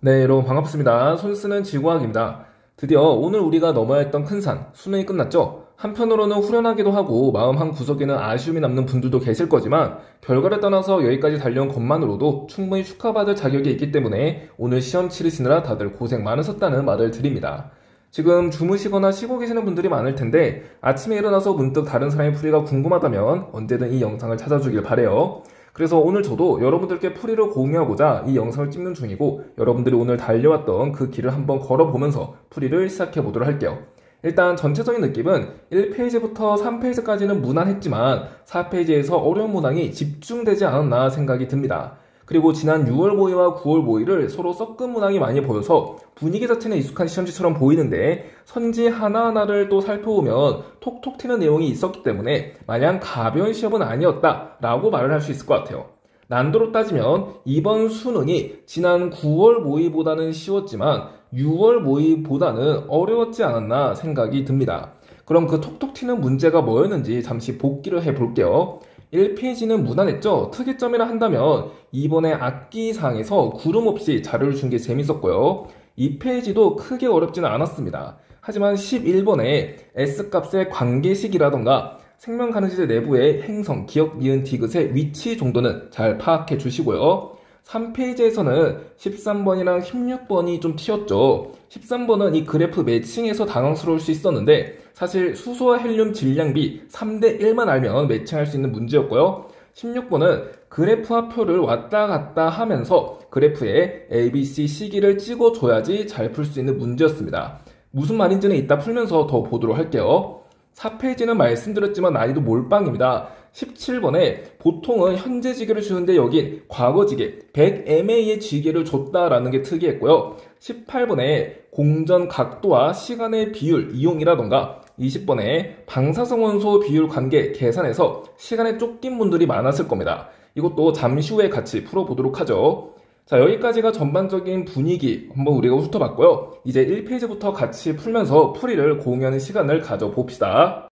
네, 여러분 반갑습니다. 손쓰는 지구학입니다. 드디어 오늘 우리가 넘어야 했던 큰 산, 수능이 끝났죠? 한편으로는 후련하기도 하고 마음 한 구석에는 아쉬움이 남는 분들도 계실 거지만 결과를 떠나서 여기까지 달려온 것만으로도 충분히 축하받을 자격이 있기 때문에 오늘 시험 치르시느라 다들 고생 많으셨다는 말을 드립니다. 지금 주무시거나 쉬고 계시는 분들이 많을 텐데 아침에 일어나서 문득 다른 사람의 풀이가 궁금하다면 언제든 이 영상을 찾아주길 바래요. 그래서 오늘 저도 여러분들께 풀이를 공유하고자 이 영상을 찍는 중이고 여러분들이 오늘 달려왔던 그 길을 한번 걸어보면서 풀이를 시작해 보도록 할게요. 일단 전체적인 느낌은 1페이지부터 3페이지까지는 무난했지만 4페이지에서 어려운 문항이 집중되지 않았나 생각이 듭니다. 그리고 지난 6월 모의와 9월 모의를 서로 섞은 문항이 많이 보여서 분위기 자체는 익숙한 시험지처럼 보이는데 선지 하나하나를 또 살펴보면 톡톡 튀는 내용이 있었기 때문에 마냥 가벼운 시험은 아니었다라고 말을 할 수 있을 것 같아요. 난도로 따지면 이번 수능이 지난 9월 모의보다는 쉬웠지만 6월 모의보다는 어려웠지 않았나 생각이 듭니다. 그럼 그 톡톡 튀는 문제가 뭐였는지 잠시 복기를 해볼게요. 1페이지는 무난했죠? 특이점이라 한다면 이번에 악기상에서 구름 없이 자료를 준 게 재밌었고요. 2페이지도 크게 어렵지는 않았습니다. 하지만 11번에 S값의 관계식이라던가 생명가능지대 내부의 행성, 기억, 니은, 디귿의 위치 정도는 잘 파악해 주시고요. 3페이지에서는 13번이랑 16번이 좀 튀었죠. 13번은 이 그래프 매칭에서 당황스러울 수 있었는데 사실 수소와 헬륨 질량비 3대1만 알면 매칭할 수 있는 문제였고요. 16번은 그래프와 표를 왔다 갔다 하면서 그래프에 A, B, C 시기를 찍어줘야지 잘 풀 수 있는 문제였습니다. 무슨 말인지는 이따 풀면서 더 보도록 할게요. 4페이지는 말씀드렸지만 난이도 몰빵입니다. 17번에 보통은 현재 지계를 주는데 여긴 과거 지계 100MA의 지계를 줬다라는 게 특이했고요. 18번에 공전 각도와 시간의 비율 이용이라던가 20번에 방사성 원소 비율 관계 계산해서 시간에 쫓긴 분들이 많았을 겁니다. 이것도 잠시 후에 같이 풀어보도록 하죠. 자, 여기까지가 전반적인 분위기 한번 우리가 훑어봤고요. 이제 1페이지부터 같이 풀면서 풀이를 공유하는 시간을 가져봅시다.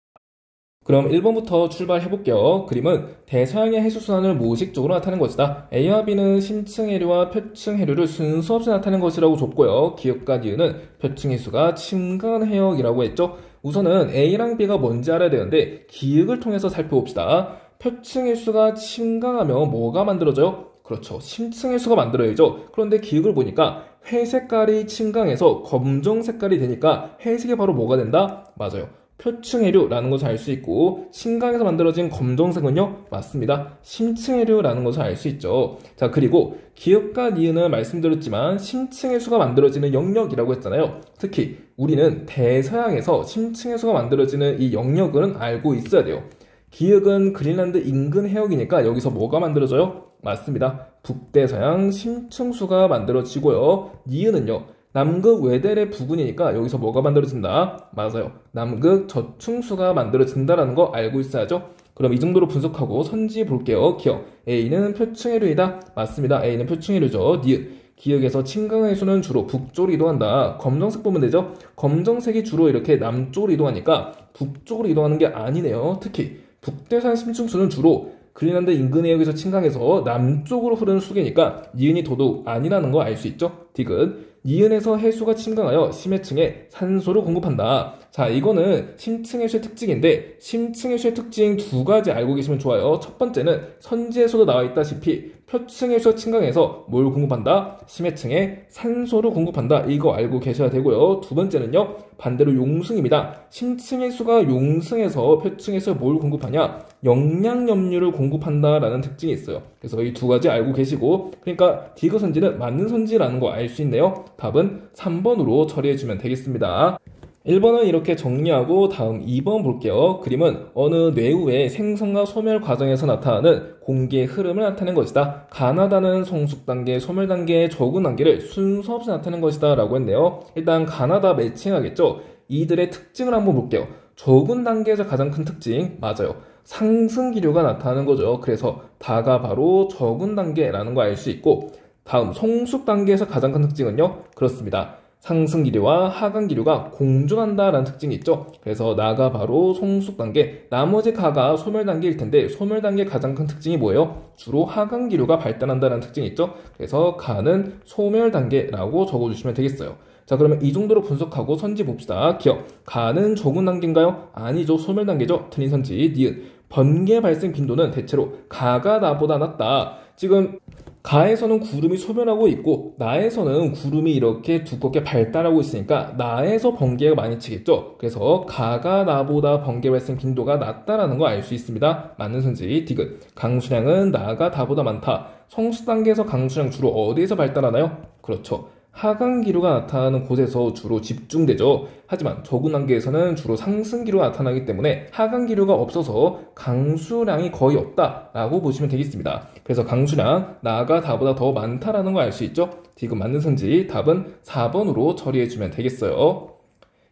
그럼 1번부터 출발해볼게요. 그림은 대서양의 해수순환을 무의식적으로 나타낸 것이다. A와 B는 심층 해류와 표층 해류를 순서 없이 나타낸 것이라고 줬고요. 기역과 니은은 표층 해수가 침간 해역이라고 했죠. 우선은 A랑 B가 뭔지 알아야 되는데 기역을 통해서 살펴봅시다. 표층 해수가 침강하면 뭐가 만들어져요? 그렇죠. 심층 해수가 만들어야죠. 그런데 기역을 보니까 회색깔이 침강해서 검정 색깔이 되니까 회색이 바로 뭐가 된다? 맞아요. 표층해류라는 것을 알 수 있고 침강에서 만들어진 검정색은요? 맞습니다. 심층해류라는 것을 알 수 있죠. 자, 그리고 기역과 니은은 말씀드렸지만 심층해수가 만들어지는 영역이라고 했잖아요. 특히 우리는 대서양에서 심층해수가 만들어지는 이 영역은 알고 있어야 돼요. 기역은 그린란드 인근 해역이니까 여기서 뭐가 만들어져요? 맞습니다. 북대서양 심층수가 만들어지고요. 니은은요. 남극 외대래 부근이니까 여기서 뭐가 만들어진다? 맞아요. 남극 저층수가 만들어진다라는 거 알고 있어야죠. 그럼 이 정도로 분석하고 선지 볼게요. 기역. A는 표층해류이다. 맞습니다. A는 표층해류죠. 니은. 기역에서 침강해수는 주로 북쪽으로 이동한다. 검정색 보면 되죠? 검정색이 주로 이렇게 남쪽으로 이동하니까 북쪽으로 이동하는 게 아니네요. 특히 북대서양 심층수는 주로 그린란드 인근 해역에서 침강해서 남쪽으로 흐르는 수계니까 니은이 더더욱 아니라는 거 알 수 있죠? 디귿. 니은에서 해수가 침강하여 심해층에 산소를 공급한다. 자, 이거는 심층해수의 특징인데 심층해수의 특징 두 가지 알고 계시면 좋아요. 첫 번째는 선지에서도 나와 있다시피 표층해수가 침강해서 뭘 공급한다? 심해층에 산소를 공급한다. 이거 알고 계셔야 되고요. 두 번째는요. 반대로 용승입니다. 심층해수가 용승해서 표층에서 뭘 공급하냐? 영양염류를 공급한다라는 특징이 있어요. 그래서 이 두 가지 알고 계시고 그러니까 디귿 선지는 맞는 선지라는 거 알 수 있네요. 답은 3번으로 처리해주면 되겠습니다. 1번은 이렇게 정리하고 다음 2번 볼게요. 그림은 어느 뇌우의 생성과 소멸 과정에서 나타나는 공기의 흐름을 나타낸 것이다. 가나다는 성숙 단계, 소멸 단계, 적응 단계를 순서 없이 나타낸 것이다 라고 했네요. 일단 가나다 매칭하겠죠. 이들의 특징을 한번 볼게요. 적응 단계에서 가장 큰 특징 맞아요. 상승 기류가 나타나는 거죠. 그래서 다가 바로 적응 단계라는 거 알 수 있고 다음 성숙 단계에서 가장 큰 특징은요. 그렇습니다. 상승기류와 하강기류가 공존한다라는 특징이 있죠. 그래서 나가 바로 성숙단계, 나머지 가가 소멸단계일 텐데 소멸단계의 가장 큰 특징이 뭐예요? 주로 하강기류가 발달한다는 특징이 있죠. 그래서 가는 소멸단계라고 적어주시면 되겠어요. 자, 그러면 이 정도로 분석하고 선지 봅시다. 기억, 가는 적은 단계인가요? 아니죠. 소멸단계죠. 틀린 선지, 니은. 번개 발생 빈도는 대체로 가가 나보다 낮다. 지금 가에서는 구름이 소멸하고 있고 나에서는 구름이 이렇게 두껍게 발달하고 있으니까 나에서 번개가 많이 치겠죠. 그래서 가가 나보다 번개 발생 빈도가 낮다라는 거 알 수 있습니다. 맞는 선지, 디귿. 강수량은 나가 다보다 많다. 성수 단계에서 강수량 주로 어디에서 발달하나요? 그렇죠. 하강기류가 나타나는 곳에서 주로 집중되죠. 하지만 저군 단계에서는 주로 상승기류가 나타나기 때문에 하강기류가 없어서 강수량이 거의 없다라고 보시면 되겠습니다. 그래서 강수량, 나가 다보다 더 많다라는 걸 알 수 있죠. 디귿 맞는 선지, 답은 4번으로 처리해주면 되겠어요.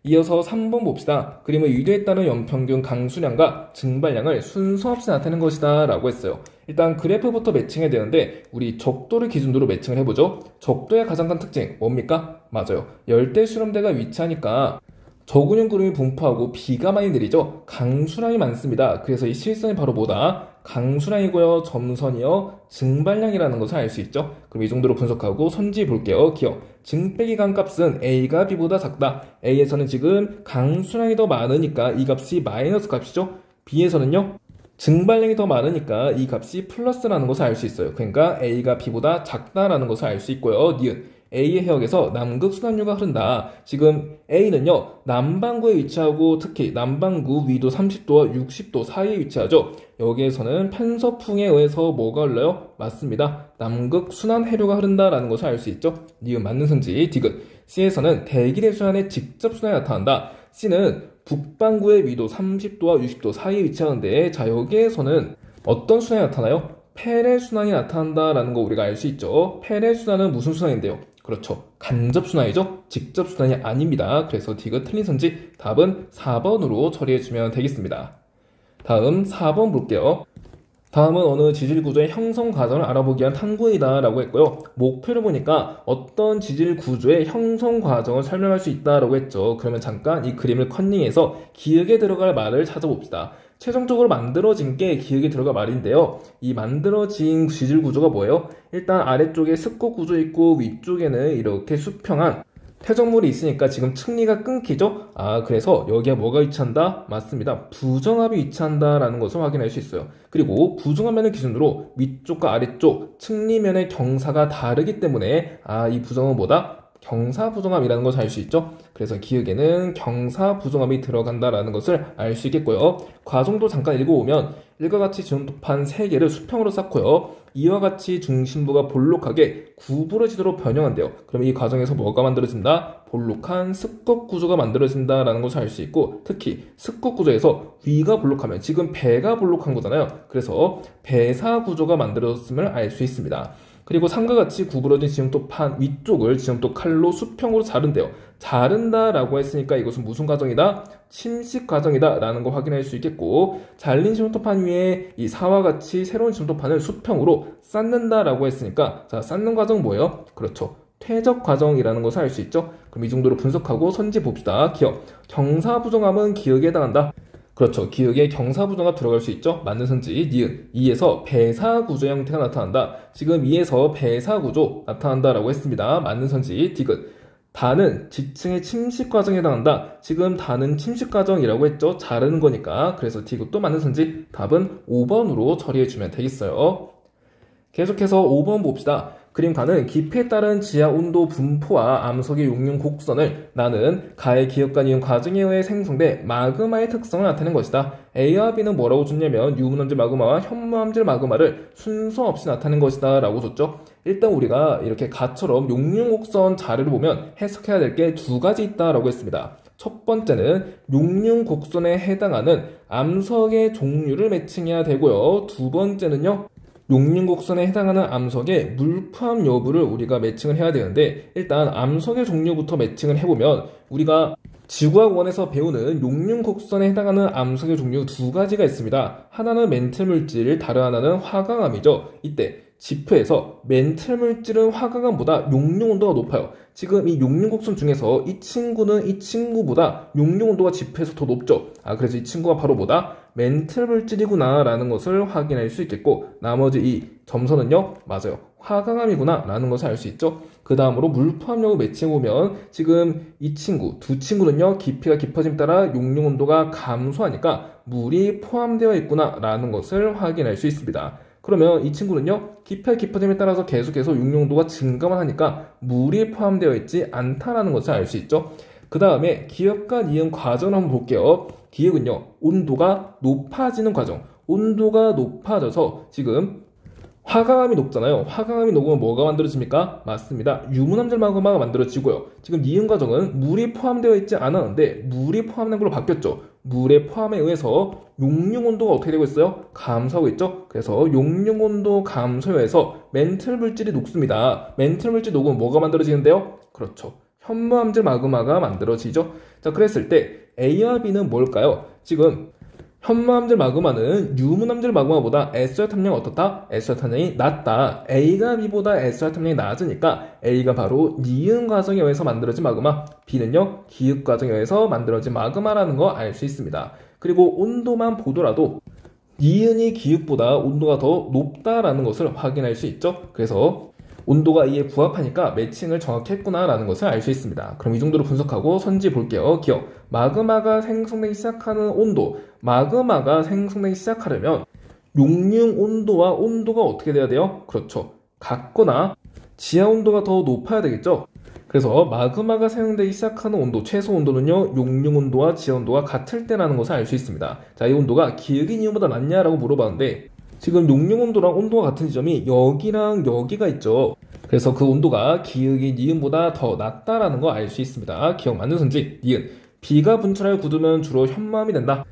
이어서 3번 봅시다. 그림의 유도에 따른 연평균 강수량과 증발량을 순서 없이 나타내는 것이다 라고 했어요. 일단 그래프부터 매칭해야 되는데 우리 적도를 기준으로 매칭을 해보죠. 적도의 가장 큰 특징 뭡니까? 맞아요. 열대 수렴대가 위치하니까 저근형 구름이 분포하고 비가 많이 내리죠. 강수량이 많습니다. 그래서 이 실선이 바로 뭐다? 강수량이고요. 점선이요. 증발량이라는 것을 알 수 있죠. 그럼 이 정도로 분석하고 선지 볼게요. 기억. 증 빼기 강 값은 A가 B보다 작다. A에서는 지금 강수량이 더 많으니까 이 값이 마이너스 값이죠. B에서는요. 증발량이 더 많으니까 이 값이 플러스라는 것을 알 수 있어요. 그러니까 A가 B보다 작다라는 것을 알 수 있고요. 니은. A의 해역에서 남극 순환류가 흐른다. 지금 A는요. 남반구에 위치하고 특히 남반구 위도 30도와 60도 사이에 위치하죠. 여기에서는 편서풍에 의해서 뭐가 흘러요? 맞습니다. 남극 순환 해류가 흐른다라는 것을 알 수 있죠. 니은 맞는 선지, 디귿. C에서는 대기대 순환의 직접 순환이 나타난다. C는 북반구의 위도 30도와 60도 사이에 위치하는데 자 여기에서는 어떤 순환이 나타나요? 페레 순환이 나타난다라는 거 우리가 알 수 있죠. 페레 순환은 무슨 순환인데요? 그렇죠. 간접 순환이죠. 직접 순환이 아닙니다. 그래서 디귿 틀린 선지 답은 4번으로 처리해주면 되겠습니다. 다음 4번 볼게요. 다음은 어느 지질 구조의 형성 과정을 알아보기 위한 탐구이다 라고 했고요. 목표를 보니까 어떤 지질 구조의 형성 과정을 설명할 수 있다라고 했죠. 그러면 잠깐 이 그림을 컨닝해서 기억에 들어갈 말을 찾아봅시다. 최종적으로 만들어진 게 기억에 들어갈 말인데요. 이 만들어진 지질 구조가 뭐예요? 일단 아래쪽에 습곡 구조 있고 위쪽에는 이렇게 수평한 퇴적물이 있으니까 지금 층리가 끊기죠? 그래서 여기에 뭐가 위치한다? 맞습니다. 부정합이 위치한다라는 것을 확인할 수 있어요. 그리고 부정합면을 기준으로 위쪽과 아래쪽 층리면의 경사가 다르기 때문에 이 부정은 뭐다? 경사부정합이라는 것을 알 수 있죠. 그래서 기억에는 경사부정합이 들어간다라는 것을 알 수 있겠고요. 과정도 잠깐 읽어보면 일과 같이 지름톱판 3개를 수평으로 쌓고요. 이와 같이 중심부가 볼록하게 구부러지도록 변형한대요. 그럼 이 과정에서 뭐가 만들어진다? 볼록한 습곡 구조가 만들어진다라는 것을 알 수 있고 특히 습곡 구조에서 위가 볼록하면 지금 배가 볼록한 거잖아요. 그래서 배사 구조가 만들어졌음을 알 수 있습니다. 그리고 상과 같이 구부러진 지름톱판 위쪽을 지름톱 칼로 수평으로 자른대요. 자른다라고 했으니까 이것은 무슨 과정이다? 침식 과정이다 라는 거 확인할 수 있겠고 잘린 지름톱판 위에 이 사와 같이 새로운 지름톱판을 수평으로 쌓는다라고 했으니까 자 쌓는 과정은 뭐예요? 그렇죠. 퇴적 과정이라는 것을 알 수 있죠. 그럼 이 정도로 분석하고 선지 봅시다. 기억. 경사부정합은 기억에 해당한다. 그렇죠. 기억에 경사부정합 들어갈 수 있죠. 맞는 선지, 니은. 2에서 배사구조 형태가 나타난다. 지금 2에서 배사구조 나타난다라고 했습니다. 맞는 선지, 디귿. 다는 지층의 침식 과정에 해당한다. 지금 다는 침식 과정이라고 했죠. 자르는 거니까. 그래서 디귿도 맞는 선지, 답은 5번으로 처리해주면 되겠어요. 계속해서 5번 봅시다. 그림 가는 깊이에 따른 지하 온도 분포와 암석의 용융 곡선을 나는 가의 기역간 이온 과정에 의해 생성된 마그마의 특성을 나타낸 것이다. A와 B는 뭐라고 줬냐면 유문암질 마그마와 현무암질 마그마를 순서 없이 나타낸 것이다 라고 줬죠. 일단 우리가 이렇게 가처럼 용융 곡선 자료를 보면 해석해야 될 게 두 가지 있다라고 했습니다. 첫 번째는 용융 곡선에 해당하는 암석의 종류를 매칭해야 되고요. 두 번째는요. 용융곡선에 해당하는 암석의 물포함 여부를 우리가 매칭을 해야 되는데 일단 암석의 종류부터 매칭을 해보면 우리가 지구학 1에서 배우는 용융곡선에 해당하는 암석의 종류 두 가지가 있습니다. 하나는 멘틀 물질, 다른 하나는 화강암이죠. 이때 지표에서 멘틀 물질은 화강암보다 용융 온도가 높아요. 지금 이 용융 곡선 중에서 이 친구는 이 친구보다 용융 온도가 지표에서 더 높죠. 그래서 이 친구가 바로 뭐다? 멘틀 물질이구나 라는 것을 확인할 수 있겠고, 나머지 이 점선은요, 맞아요, 화강암이구나 라는 것을 알 수 있죠. 그 다음으로 물 포함력을 매칭해보면 지금 이 친구, 두 친구는요, 깊이가 깊어짐 따라 용융 온도가 감소하니까 물이 포함되어 있구나 라는 것을 확인할 수 있습니다. 그러면 이 친구는요, 깊이가 깊어짐에 따라서 계속해서 용융 온도가 증가만 하니까 물이 포함되어 있지 않다라는 것을 알 수 있죠. 그 다음에 기역과 니은 과정을 한번 볼게요. 기역은요, 온도가 높아지는 과정. 온도가 높아져서 지금 화강암이 녹잖아요. 화강암이 녹으면 뭐가 만들어집니까? 맞습니다. 유문함질 마그마가 만들어지고요. 지금 니은 과정은 물이 포함되어 있지 않았는데 물이 포함된 걸로 바뀌었죠. 물의 포함에 의해서 용융 온도가 어떻게 되고 있어요? 감소하고 있죠. 그래서 용융 온도 감소에 의해서 멘틀 물질이 녹습니다. 멘틀 물질 녹으면 뭐가 만들어지는데요? 그렇죠, 현무암질 마그마가 만들어지죠. 자, 그랬을 때 A와 B는 뭘까요? 지금 현무암질 마그마는 유문암질 마그마보다 SR 탐량이 어떻다? SR 탐량이 낮다. A가 B보다 SR 탐량이 낮으니까 A가 바로 니은 과정에 의해서 만들어진 마그마, B는요, 기역 과정에 의해서 만들어진 마그마라는 거 알 수 있습니다. 그리고 온도만 보더라도 니은이 기역보다 온도가 더 높다라는 것을 확인할 수 있죠. 그래서 온도가 이에 부합하니까 매칭을 정확히 했구나라는 것을 알 수 있습니다. 그럼 이 정도로 분석하고 선지 볼게요. 기억, 마그마가 생성되기 시작하는 온도, 마그마가 생성되기 시작하려면 용융 온도와 온도가 어떻게 돼야 돼요? 그렇죠, 같거나 지하 온도가 더 높아야 되겠죠. 그래서 마그마가 사용되기 시작하는 온도, 최소 온도는요, 용융 온도와 지하 온도가 같을 때라는 것을 알 수 있습니다. 자, 이 온도가 기역이 니은보다 낮냐라고 물어봤는데 지금 용융 온도랑 온도가 같은 지점이 여기랑 여기가 있죠. 그래서 그 온도가 기역이 니은보다 더 낮다라는 거 알 수 있습니다. 기억 맞는 선지, 니은. B가 분출하여 굳으면 주로 현무암이 된다.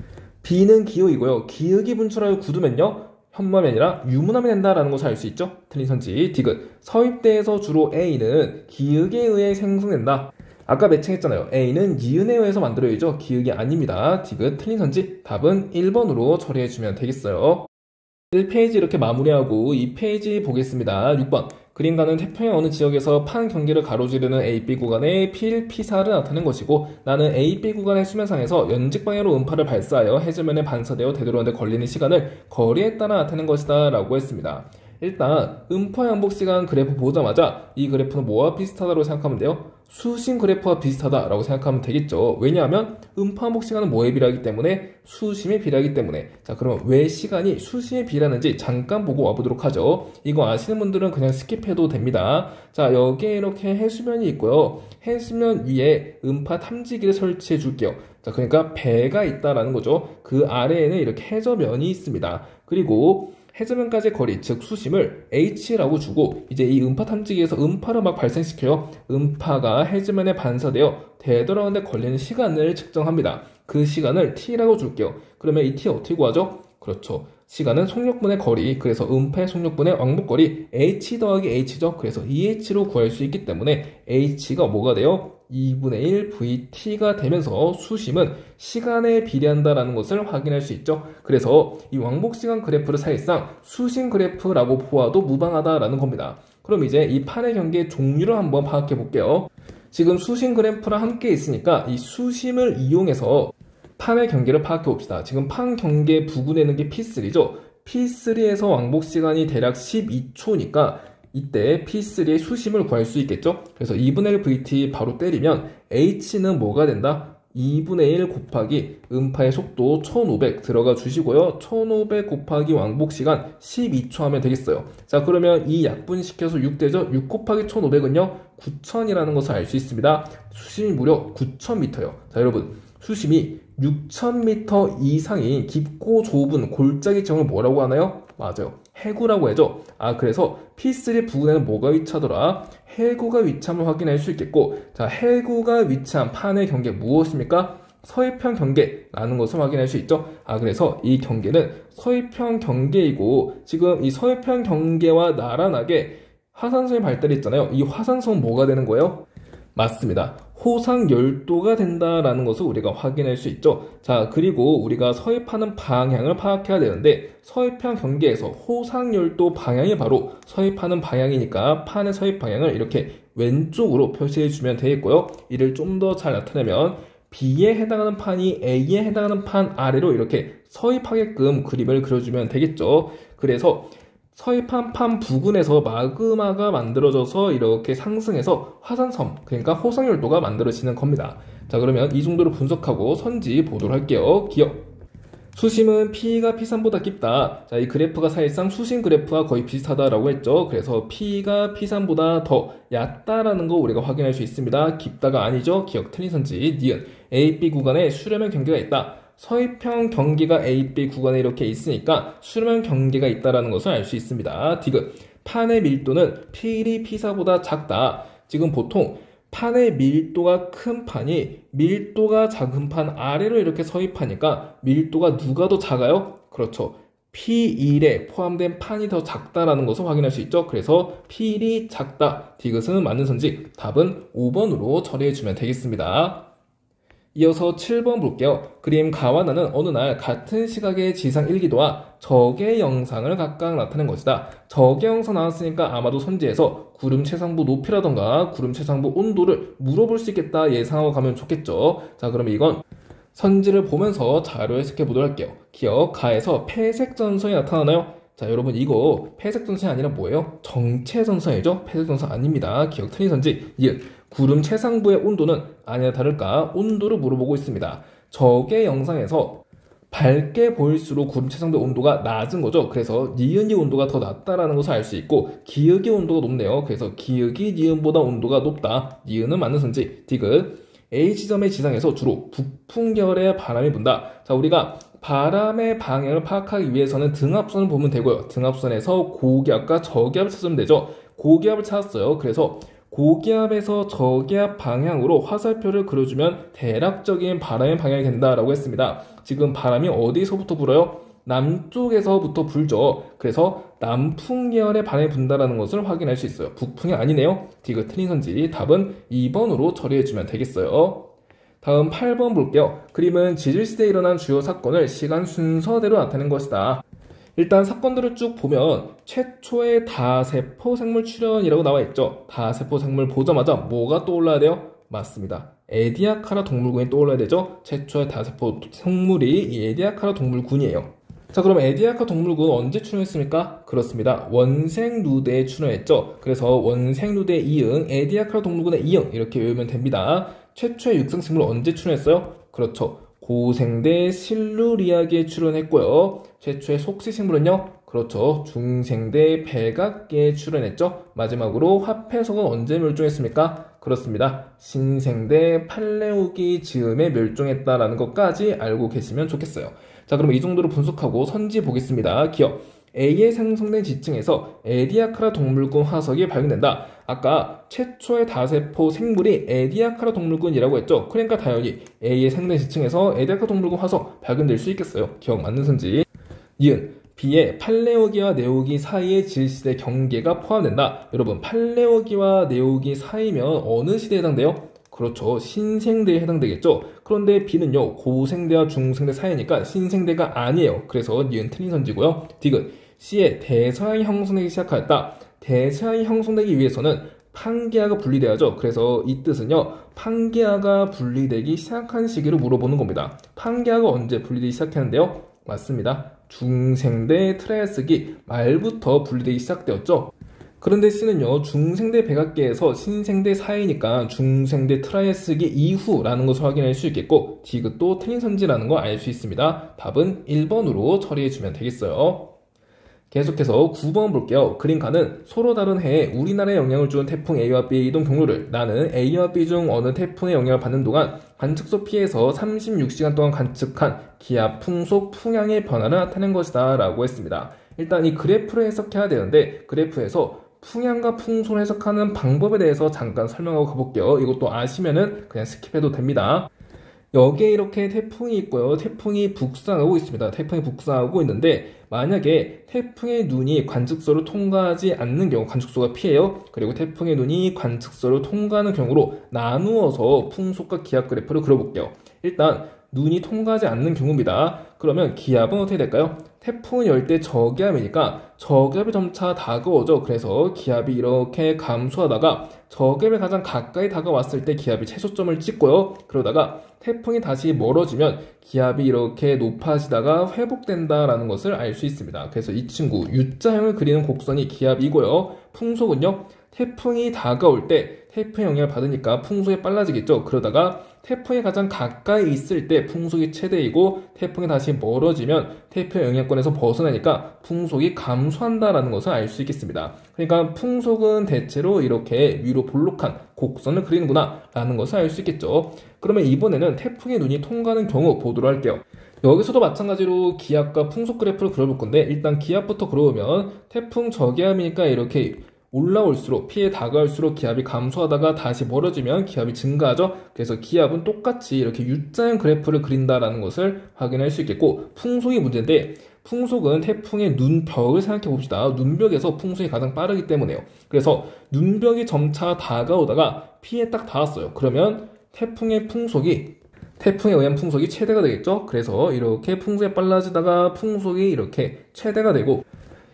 B는 기역이고요. 기역이 분출하여 굳으면요, 현무암이 아니라 유문암이 된다라는 것을 알 수 있죠. 틀린 선지, 디귿. 서입대에서 주로 A는 기역에 의해 생성된다. 아까 매칭했잖아요. A는 니은에 의해서 만들어야죠. 기역이 아닙니다. 디귿. 틀린 선지, 답은 1번으로 처리해주면 되겠어요. 1페이지 이렇게 마무리하고 2페이지 보겠습니다. 6번. 그림과는 태평양 어느 지역에서 판 경계를 가로지르는 AB 구간의 P1, P4를 나타낸 것이고, 나는 AB 구간의 수면상에서 연직 방향으로 음파를 발사하여 해저면에 반사되어 되돌아오는데 걸리는 시간을 거리에 따라 나타낸 것이다 라고 했습니다. 일단 음파 양복 시간 그래프 보자마자 이 그래프는 뭐와 비슷하다고 생각하면 돼요? 수신 그래프와 비슷하다라고 생각하면 되겠죠. 왜냐하면 음파 양복 시간은 뭐에 비례하기 때문에? 수심에 비례하기 때문에. 자, 그러면 왜 시간이 수심에 비례하는지 잠깐 보고 와보도록 하죠. 이거 아시는 분들은 그냥 스킵해도 됩니다. 자, 여기에 이렇게 해수면이 있고요. 해수면 위에 음파 탐지기를 설치해 줄게요. 자, 그러니까 배가 있다라는 거죠. 그 아래에는 이렇게 해저면이 있습니다. 그리고 해저면까지의 거리, 즉 수심을 h라고 주고 이제 이 음파 탐지기에서 음파를 막 발생시켜요. 음파가 해저면에 반사되어 되돌아오는데 걸리는 시간을 측정합니다. 그 시간을 t라고 줄게요. 그러면 이 t 어떻게 구하죠? 그렇죠, 시간은 속력분의 거리, 그래서 음파의 속력분의 왕복거리 h 더하기 h죠. 그래서 2h로 구할 수 있기 때문에 h가 뭐가 돼요? 2분의 1 vt가 되면서 수심은 시간에 비례한다라는 것을 확인할 수 있죠. 그래서 이 왕복시간 그래프를 사실상 수신 그래프라고 보아도 무방하다라는 겁니다. 그럼 이제 이 판의 경계의 종류를 한번 파악해 볼게요. 지금 수신 그래프랑 함께 있으니까 이 수심을 이용해서 판의 경계를 파악해 봅시다. 지금 판 경계 부근에는 게 P3죠. P3에서 왕복시간이 대략 12초니까 이때 P3의 수심을 구할 수 있겠죠. 그래서 2분의 1 VT 바로 때리면 H는 뭐가 된다? 2분의 1 곱하기 음파의 속도 1500 들어가 주시고요. 1500 곱하기 왕복시간 12초 하면 되겠어요. 자, 그러면 이 약분시켜서 6 되죠? 6 곱하기 1500은요 9000이라는 것을 알 수 있습니다. 수심이 무려 9000m예요. 자, 여러분, 수심이 6000m 이상인 깊고 좁은 골짜기 지형을 뭐라고 하나요? 맞아요, 해구라고 하죠. 그래서 P3 부근에는 뭐가 위치하더라? 해구가 위치함을 확인할 수 있겠고, 자, 해구가 위치한 판의 경계 무엇입니까? 서해편 경계라는 것을 확인할 수 있죠. 그래서 이 경계는 서해편 경계이고, 지금 이 서해편 경계와 나란하게 화산성의 발달이 있잖아요. 이 화산성은 뭐가 되는 거예요? 맞습니다, 호상열도가 된다라는 것을 우리가 확인할 수 있죠. 자, 그리고 우리가 서입하는 방향을 파악해야 되는데 서입형 경계에서 호상열도 방향이 바로 서입하는 방향이니까 판의 서입 방향을 이렇게 왼쪽으로 표시해 주면 되겠고요. 이를 좀 더 잘 나타내면 B에 해당하는 판이 A에 해당하는 판 아래로 이렇게 서입하게끔 그림을 그려주면 되겠죠. 그래서 서입한 판 부근에서 마그마가 만들어져서 이렇게 상승해서 화산섬, 그러니까 호상열도가 만들어지는 겁니다. 자, 그러면 이 정도로 분석하고 선지 보도록 할게요. 기억. 수심은 P가 P3보다 깊다. 자, 이 그래프가 사실상 수심 그래프와 거의 비슷하다라고 했죠. 그래서 P가 P3보다 더 얕다라는 거 우리가 확인할 수 있습니다. 깊다가 아니죠. 기억. 틀린 선지. 니은. AB 구간에 수렴형 경계가 있다. 서입형 경계가 AB 구간에 이렇게 있으니까 수렴형 경계가 있다라는 것을 알 수 있습니다. 디귿. 판의 밀도는 P1이 P4보다 작다. 지금 보통 판의 밀도가 큰 판이 밀도가 작은 판 아래로 이렇게 서입하니까 밀도가 누가 더 작아요? 그렇죠. P1에 포함된 판이 더 작다라는 것을 확인할 수 있죠. 그래서 P1이 작다. 디귿은 맞는 선지. 답은 5번으로 처리해주면 되겠습니다. 이어서 7번 볼게요. 그림 가와 나는 어느 날 같은 시각의 지상 일기도와 적의 영상을 각각 나타낸 것이다. 적의 영상 나왔으니까 아마도 선지에서 구름 최상부 높이라던가 구름 최상부 온도를 물어볼 수 있겠다 예상하고 가면 좋겠죠. 자, 그러면 이건 선지를 보면서 자료 해석해 보도록 할게요. 기억, 가에서 폐색 전선이 나타나나요? 자, 여러분 이거 폐색 전선이 아니라 뭐예요? 정체 전선이죠? 폐색 전선 아닙니다. 기억. 틀린 선지. 이은. 구름 최상부의 온도는 아니나 다를까 온도를 물어보고 있습니다. 적의 영상에서 밝게 보일수록 구름 최상부의 온도가 낮은 거죠. 그래서 니은이 온도가 더 낮다라는 것을 알 수 있고 기역의 온도가 높네요. 그래서 기역이 니은보다 온도가 높다. 니은은 맞는 선지. 디귿. A 지점의 지상에서 주로 북풍결의 바람이 분다. 자, 우리가 바람의 방향을 파악하기 위해서는 등압선을 보면 되고요. 등압선에서 고기압과 저기압을 찾으면 되죠. 고기압을 찾았어요. 그래서 고기압에서 저기압 방향으로 화살표를 그려주면 대략적인 바람의 방향이 된다라고 했습니다. 지금 바람이 어디서부터 불어요? 남쪽에서부터 불죠. 그래서 남풍계열의 바람이 분다라는 것을 확인할 수 있어요. 북풍이 아니네요. 디귿. 틀린 선지. 답은 2번으로 처리해주면 되겠어요. 다음 8번 볼게요. 그림은 지질시대에 일어난 주요 사건을 시간 순서대로 나타낸 것이다. 일단 사건들을 쭉 보면 최초의 다세포 생물 출현이라고 나와 있죠. 다세포 생물 보자마자 뭐가 떠올라야 돼요? 맞습니다. 에디아카라 동물군이 떠올라야 되죠. 최초의 다세포 생물이 이 에디아카라 동물군이에요. 자, 그럼 에디아카 동물군 언제 출현했습니까? 그렇습니다. 원생누대에 출현했죠. 그래서 원생누대 이응, 에디아카라 동물군의 이응 이렇게 외우면 됩니다. 최초의 육상생물 언제 출현했어요? 그렇죠. 고생대 실루리아기에 출현했고요. 최초의 속시생물은요? 그렇죠. 중생대 백악기에 출현했죠. 마지막으로 화폐석은 언제 멸종했습니까? 그렇습니다. 신생대 팔레오기 즈음에 멸종했다라는 것까지 알고 계시면 좋겠어요. 자, 그럼 이 정도로 분석하고 선지 보겠습니다. 기억. A에 생성된 지층에서 에디아카라 동물군 화석이 발견된다. 아까 최초의 다세포 생물이 에디아카라 동물군이라고 했죠. 그러니까 당연히 A에 생성된 지층에서 에디아카라 동물군 화석 발견될 수 있겠어요. 기억. 맞는 선지. 이은. B에 팔레오기와 네오기 사이의 질시대 경계가 포함된다. 여러분, 팔레오기와 네오기 사이면 어느 시대에 해당돼요? 그렇죠. 신생대에 해당되겠죠. 그런데 B는요, 고생대와 중생대 사이니까 신생대가 아니에요. 그래서 니은 틀린 선지고요. 디귿. C에 대서양이 형성되기 시작하였다. 대서양이 형성되기 위해서는 판게아가 분리돼야죠. 그래서 이 뜻은요, 판게아가 분리되기 시작한 시기로 물어보는 겁니다. 판게아가 언제 분리되기 시작했는데요? 맞습니다. 중생대 트라이아스기 말부터 분리되기 시작되었죠. 그런데 C는요, 중생대 백악계에서 신생대 사이니까 중생대 트라이아스기 이후라는 것을 확인할 수 있겠고, 디귿도 틀린 선지라는 거 알 수 있습니다. 답은 1번으로 처리해주면 되겠어요. 계속해서 9번 볼게요. 그림가는 서로 다른 해에 우리나라에 영향을 준 태풍 A와 B의 이동 경로를 나는 A와 B 중 어느 태풍의 영향을 받는 동안 관측소 P에서 36시간 동안 관측한 기압, 풍속, 풍향의 변화를 나타낸 것이다 라고 했습니다. 일단 이 그래프를 해석해야 되는데 그래프에서 풍향과 풍속을 해석하는 방법에 대해서 잠깐 설명하고 가볼게요. 이것도 아시면은 그냥 스킵해도 됩니다. 여기에 이렇게 태풍이 있고요. 태풍이 북상하고 있습니다. 태풍이 북상하고 있는데 만약에 태풍의 눈이 관측소를 통과하지 않는 경우 관측소가 피해요. 그리고 태풍의 눈이 관측소를 통과하는 경우로 나누어서 풍속과 기압 그래프를 그려볼게요. 일단 눈이 통과하지 않는 경우입니다. 그러면 기압은 어떻게 될까요? 태풍은 열대 저기압이니까 저기압이 점차 다가오죠. 그래서 기압이 이렇게 감소하다가 저기압에 가장 가까이 다가왔을 때 기압이 최소점을 찍고요. 그러다가 태풍이 다시 멀어지면 기압이 이렇게 높아지다가 회복된다라는 것을 알 수 있습니다. 그래서 이 친구 U자형을 그리는 곡선이 기압이고요. 풍속은요. 태풍이 다가올 때 태풍의 영향을 받으니까 풍속이 빨라지겠죠. 그러다가 태풍이 가장 가까이 있을 때 풍속이 최대이고 태풍이 다시 멀어지면 태풍의 영향권에서 벗어나니까 풍속이 감소한다라는 것을 알 수 있겠습니다. 그러니까 풍속은 대체로 이렇게 위로 볼록한 곡선을 그리는구나 라는 것을 알 수 있겠죠. 그러면 이번에는 태풍의 눈이 통과하는 경우 보도록 할게요. 여기서도 마찬가지로 기압과 풍속 그래프를 그려볼 건데 일단 기압부터 그려보면 태풍 저기압이니까 이렇게 올라올수록 피해 다가올수록 기압이 감소하다가 다시 멀어지면 기압이 증가하죠. 그래서 기압은 똑같이 이렇게 U자형 그래프를 그린다라는 것을 확인할 수 있겠고 풍속이 문제인데 풍속은 태풍의 눈벽을 생각해 봅시다. 눈벽에서 풍속이 가장 빠르기 때문에요. 그래서 눈벽이 점차 다가오다가 피해에 딱 닿았어요. 그러면 태풍의 풍속이 태풍에 의한 풍속이 최대가 되겠죠. 그래서 이렇게 풍속이 빨라지다가 풍속이 이렇게 최대가 되고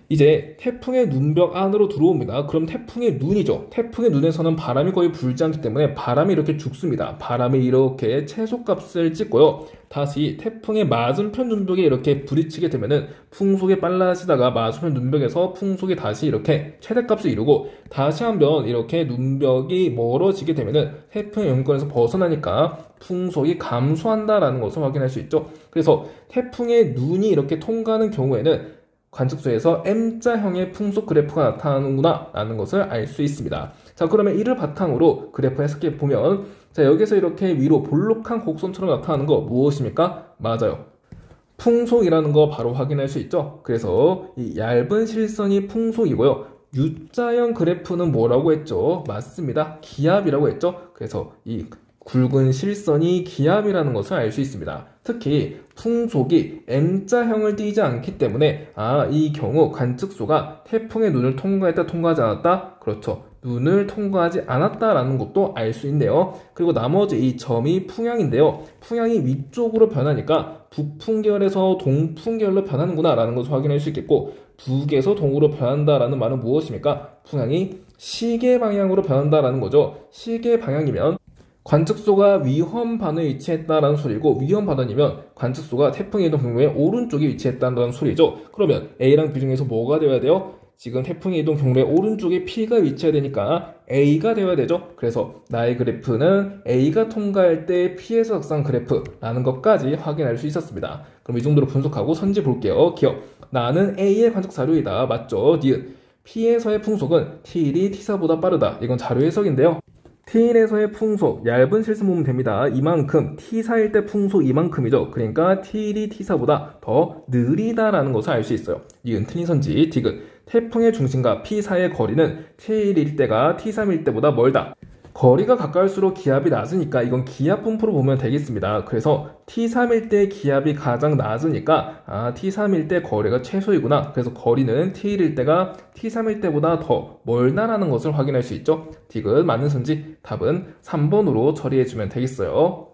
이제 태풍의 눈벽 안으로 들어옵니다. 그럼 태풍의 눈이죠. 태풍의 눈에서는 바람이 거의 불지 않기 때문에 바람이 이렇게 죽습니다. 바람이 이렇게 최소값을 찍고요. 다시 태풍의 맞은편 눈벽에 이렇게 부딪히게 되면은 풍속이 빨라지다가 맞은편 눈벽에서 풍속이 다시 이렇게 최대값을 이루고 다시 한번 이렇게 눈벽이 멀어지게 되면은 태풍의 영향권에서 벗어나니까 풍속이 감소한다라는 것을 확인할 수 있죠. 그래서 태풍의 눈이 이렇게 통과하는 경우에는 관측소에서 M자형의 풍속 그래프가 나타나는구나 라는 것을 알 수 있습니다. 자, 그러면 이를 바탕으로 그래프 해석해 보면 자, 여기서 이렇게 위로 볼록한 곡선처럼 나타나는 거 무엇입니까? 맞아요. 풍속이라는 거 바로 확인할 수 있죠. 그래서 이 얇은 실선이 풍속이고요. U자형 그래프는 뭐라고 했죠? 맞습니다. 기압이라고 했죠. 그래서 이 굵은 실선이 기압이라는 것을 알 수 있습니다. 특히 풍속이 M자형을 띠지 않기 때문에 이 경우 관측소가 태풍의 눈을 통과했다 통과하지 않았다? 그렇죠. 눈을 통과하지 않았다라는 것도 알 수 있네요. 그리고 나머지 이 점이 풍향인데요. 풍향이 위쪽으로 변하니까 북풍계열에서 동풍계열로 변하는구나 라는 것을 확인할 수 있겠고 북에서 동으로 변한다라는 말은 무엇입니까? 풍향이 시계 방향으로 변한다라는 거죠. 시계 방향이면 관측소가 위험 반에 위치했다라는 소리고 위험 반원이면 관측소가 태풍의 이동 경로의 오른쪽에 위치했다는 소리죠. 그러면 A랑 B 중에서 뭐가 되어야 돼요? 지금 태풍의 이동 경로의 오른쪽에 P가 위치해야 되니까 A가 되어야 되죠. 그래서 나의 그래프는 A가 통과할 때 P에서 확산 그래프라는 것까지 확인할 수 있었습니다. 그럼 이 정도로 분석하고 선지 볼게요. 기억. 나는 A의 관측 자료이다. 맞죠? 니은. P에서의 풍속은 T1이 T4보다 빠르다. 이건 자료 해석인데요. T1에서의 풍속, 얇은 실선 보면 됩니다. 이만큼, T4일 때 풍속 이만큼이죠. 그러니까 T1이 T4보다 더 느리다라는 것을 알 수 있어요. 이은 틀린 선지, 디귿. 태풍의 중심과 P4의 거리는 T1일 때가 T3일 때보다 멀다. 거리가 가까울수록 기압이 낮으니까 이건 기압 분포로 보면 되겠습니다. 그래서 T3일 때 기압이 가장 낮으니까 T3일 때 거리가 최소이구나. 그래서 거리는 T1일 때가 T3일 때보다 더 멀다라는 것을 확인할 수 있죠. 디귿 맞는 선지 답은 3번으로 처리해주면 되겠어요.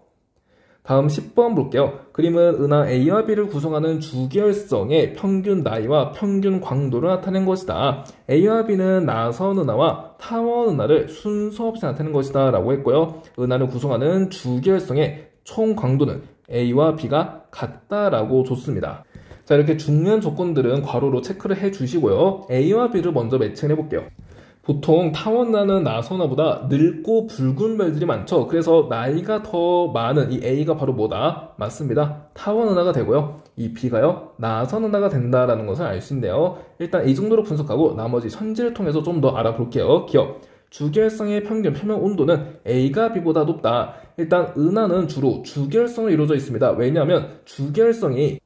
다음 10번 볼게요. 그림은 은하 A와 B를 구성하는 주결성의 평균 나이와 평균 광도를 나타낸 것이다. A와 B는 나선 은하와 타원 은하를 순서 없이 나타낸 것이다 라고 했고요. 은하를 구성하는 주결성의 총 광도는 A와 B가 같다라고 줬습니다. 자, 이렇게 중요한 조건들은 괄호로 체크를 해 주시고요. A와 B를 먼저 매칭해 볼게요. 보통 타원은하는 나선은하보다 늙고 붉은 별들이 많죠. 그래서 나이가 더 많은 이 A가 바로 뭐다? 맞습니다. 타원은하가 되고요. 이 B가요. 나선은하가 된다라는 것을 알 수 있네요. 일단 이 정도로 분석하고 나머지 선지를 통해서 좀 더 알아볼게요. 기억. 주결성의 평균 표면 온도는 A가 B보다 높다. 일단 은하는 주로 주결성으로 이루어져 있습니다. 왜냐하면 주결성이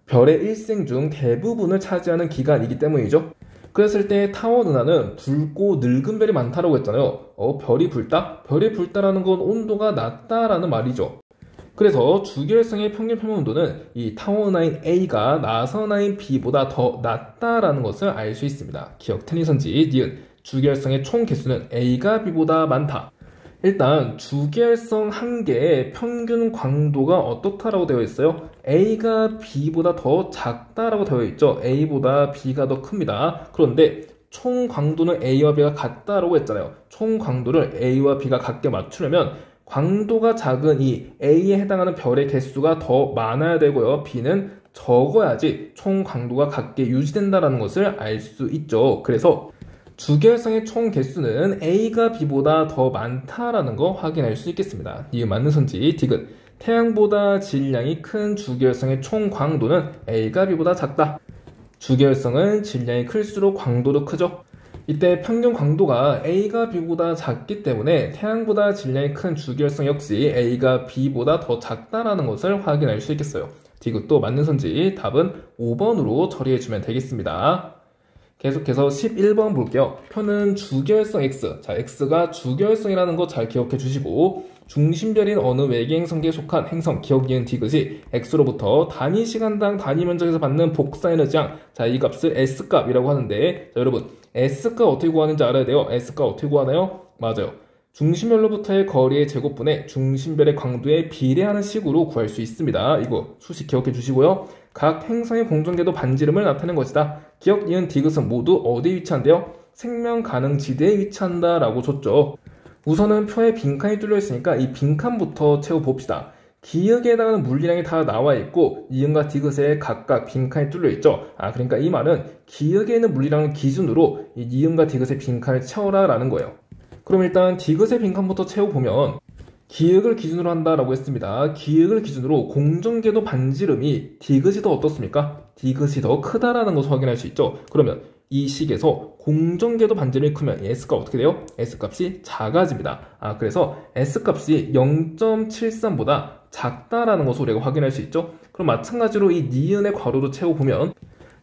별의 일생 중 대부분을 차지하는 기간이기 때문이죠. 그랬을 때 타원 은하는 붉고 늙은 별이 많다라고 했잖아요. 별이 붉다? 별이 붉다라는 건 온도가 낮다라는 말이죠. 그래서 주결성의 평균 표면 온도는 이 타워나인 A가 나선나인 B보다 더 낮다라는 것을 알 수 있습니다. 기억 트니선지, 니은. 주결성의 총 개수는 A가 B보다 많다. 일단 주결성 한 개의 평균 광도가 어떻다라고 되어 있어요? A가 B보다 더 작다라고 되어 있죠. A보다 B가 더 큽니다. 그런데 총 광도는 A와 B가 같다라고 했잖아요. 총 광도를 A와 B가 같게 맞추려면 광도가 작은 이 A에 해당하는 별의 개수가 더 많아야 되고요. B는 적어야지 총 광도가 같게 유지된다는 것을 알 수 있죠. 그래서 주결성의 총 개수는 A가 B보다 더 많다라는 거 확인할 수 있겠습니다. 이에 맞는 선지, 디귿. 태양보다 질량이 큰 주결성의 총 광도는 A가 B보다 작다. 주결성은 질량이 클수록 광도도 크죠. 이때 평균 광도가 A가 B보다 작기 때문에 태양보다 질량이 큰 주결성 역시 A가 B보다 더 작다라는 것을 확인할 수 있겠어요. 디귿도 맞는 선지, 답은 5번으로 처리해주면 되겠습니다. 계속해서 11번 볼게요. 표는 주결성 X. 자, X가 주결성이라는 거 잘 기억해 주시고, 중심별인 어느 외계 행성계에 속한 행성, 기억, 니은, 디귿이 X로부터 단위 시간당 단위 면적에서 받는 복사 에너지량. 자, 이 값을 S값이라고 하는데, 자, 여러분, S값 어떻게 구하는지 알아야 돼요. S값 어떻게 구하나요? 맞아요. 중심별로부터의 거리의 제곱분의 중심별의 광도에 비례하는 식으로 구할 수 있습니다. 이거 수식 기억해 주시고요. 각 행성의 공전궤도 반지름을 나타내는 것이다. 기억, 니은, 디귿은 모두 어디에 위치한대요? 생명 가능 지대에 위치한다 라고 줬죠. 우선은 표에 빈칸이 뚫려 있으니까 이 빈칸부터 채워봅시다. 기역에 해당하는 물리량이 다 나와 있고 니은과 디귿에 각각 빈칸이 뚫려 있죠. 그러니까 이 말은 기역에 있는 물리량을 기준으로 이 니은과 디귿의 빈칸을 채워라 라는 거예요. 그럼 일단 디귿의 빈칸부터 채워보면 기역을 기준으로 한다라고 했습니다. 기역을 기준으로 공전궤도 반지름이 디귿이 더 어떻습니까? 디귿이 더 크다라는 것을 확인할 수 있죠. 그러면 이 식에서 공전궤도 반지름이 크면 S값 어떻게 돼요? S값이 작아집니다. 그래서 S값이 0.73보다 작다라는 것을 우리가 확인할 수 있죠. 그럼 마찬가지로 이 니은의 괄호도 채워보면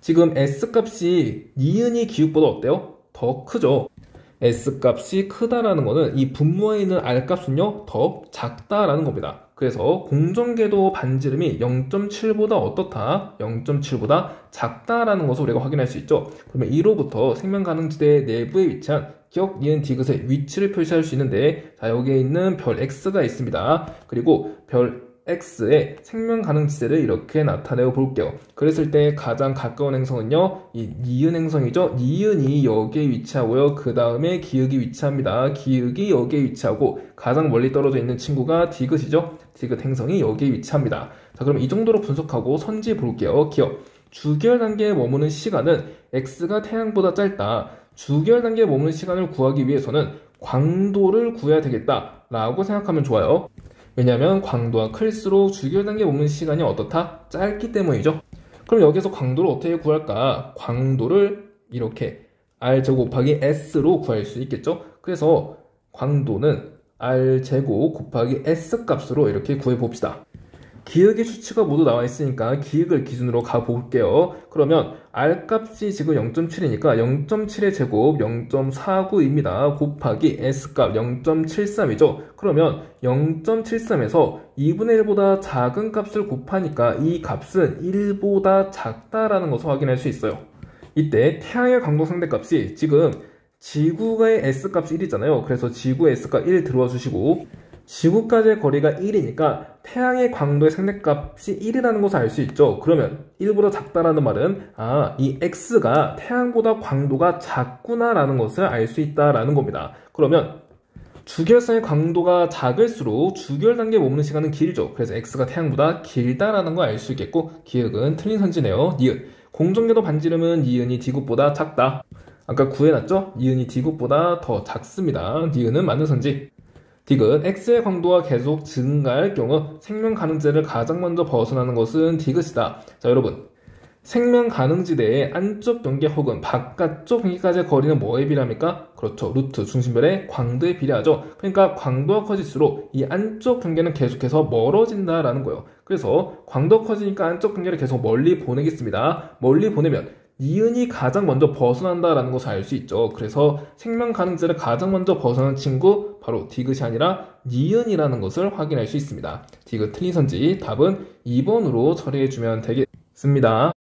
지금 S값이 니은이 기역보다 어때요? 더 크죠. S값이 크다라는 것은 이 분모에 있는 R값은요 더 작다라는 겁니다. 그래서 공전궤도 반지름이 0.7보다 어떻다? 0.7보다 작다라는 것을 우리가 확인할 수 있죠. 그러면 이로부터 생명 가능지대 내부에 위치한 기억, 니은, 디귿의 위치를 표시할 수 있는데, 자, 여기에 있는 별 X가 있습니다. 그리고 별 X의 생명 가능 지대를 이렇게 나타내어 볼게요. 그랬을 때 가장 가까운 행성은요, 이 니은 행성이죠. 니은이 여기에 위치하고요. 그 다음에 기역이 위치합니다. 기역이 여기에 위치하고 가장 멀리 떨어져 있는 친구가 디귿이죠. 디귿 행성이 여기에 위치합니다. 자, 그럼 이 정도로 분석하고 선지 볼게요. 기억. 주결 단계에 머무는 시간은 X가 태양보다 짧다. 주결 단계에 머무는 시간을 구하기 위해서는 광도를 구해야 되겠다라고 생각하면 좋아요. 왜냐하면 광도가 클수록 주결 단계에 머무는 시간이 어떻다? 짧기 때문이죠. 그럼 여기서 광도를 어떻게 구할까? 광도를 이렇게 R제곱 곱하기 S로 구할 수 있겠죠? 그래서 광도는 R제곱 곱하기 S값으로 이렇게 구해봅시다. 기역의 수치가 모두 나와 있으니까 기역을 기준으로 가볼게요. 그러면 R값이 지금 0.7이니까 0.7의 제곱 0.49입니다. 곱하기 S값 0.73이죠. 그러면 0.73에서 2분의 1보다 작은 값을 곱하니까 이 값은 1보다 작다라는 것을 확인할 수 있어요. 이때 태양의 광도 상대값이 지금 지구의 S값이 1이잖아요. 그래서 지구의 S값 1 들어와 주시고 지구까지의 거리가 1이니까 태양의 광도의 상대값이 1이라는 것을 알 수 있죠. 그러면 1보다 작다라는 말은 이 X가 태양보다 광도가 작구나라는 것을 알 수 있다라는 겁니다. 그러면 주결성의 광도가 작을수록 주결 단계에 머무는 시간은 길죠. 그래서 X가 태양보다 길다라는 걸 알 수 있겠고 기역은 틀린 선지네요. 니은. 공전궤도 반지름은 니은이 디귿보다 작다. 아까 구해놨죠? 니은이 디귿보다 더 작습니다. 니은은 맞는 선지. 디귿, X의 광도가 계속 증가할 경우 생명 가능지대를 가장 먼저 벗어나는 것은 디귿이다. 자, 여러분. 생명 가능지대의 안쪽 경계 혹은 바깥쪽 경계까지의 거리는 뭐에 비례합니까? 그렇죠. 루트, 중심별의 광도에 비례하죠. 그러니까 광도가 커질수록 이 안쪽 경계는 계속해서 멀어진다라는 거예요. 그래서 광도가 커지니까 안쪽 경계를 계속 멀리 보내겠습니다. 멀리 보내면 니은이 가장 먼저 벗어난다라는 것을 알 수 있죠. 그래서 생명 가능지대를 가장 먼저 벗어나는 친구 바로 디귿이 아니라 니은이라는 것을 확인할 수 있습니다. 디귿 틀린 선지 답은 2번으로 처리해주면 되겠습니다.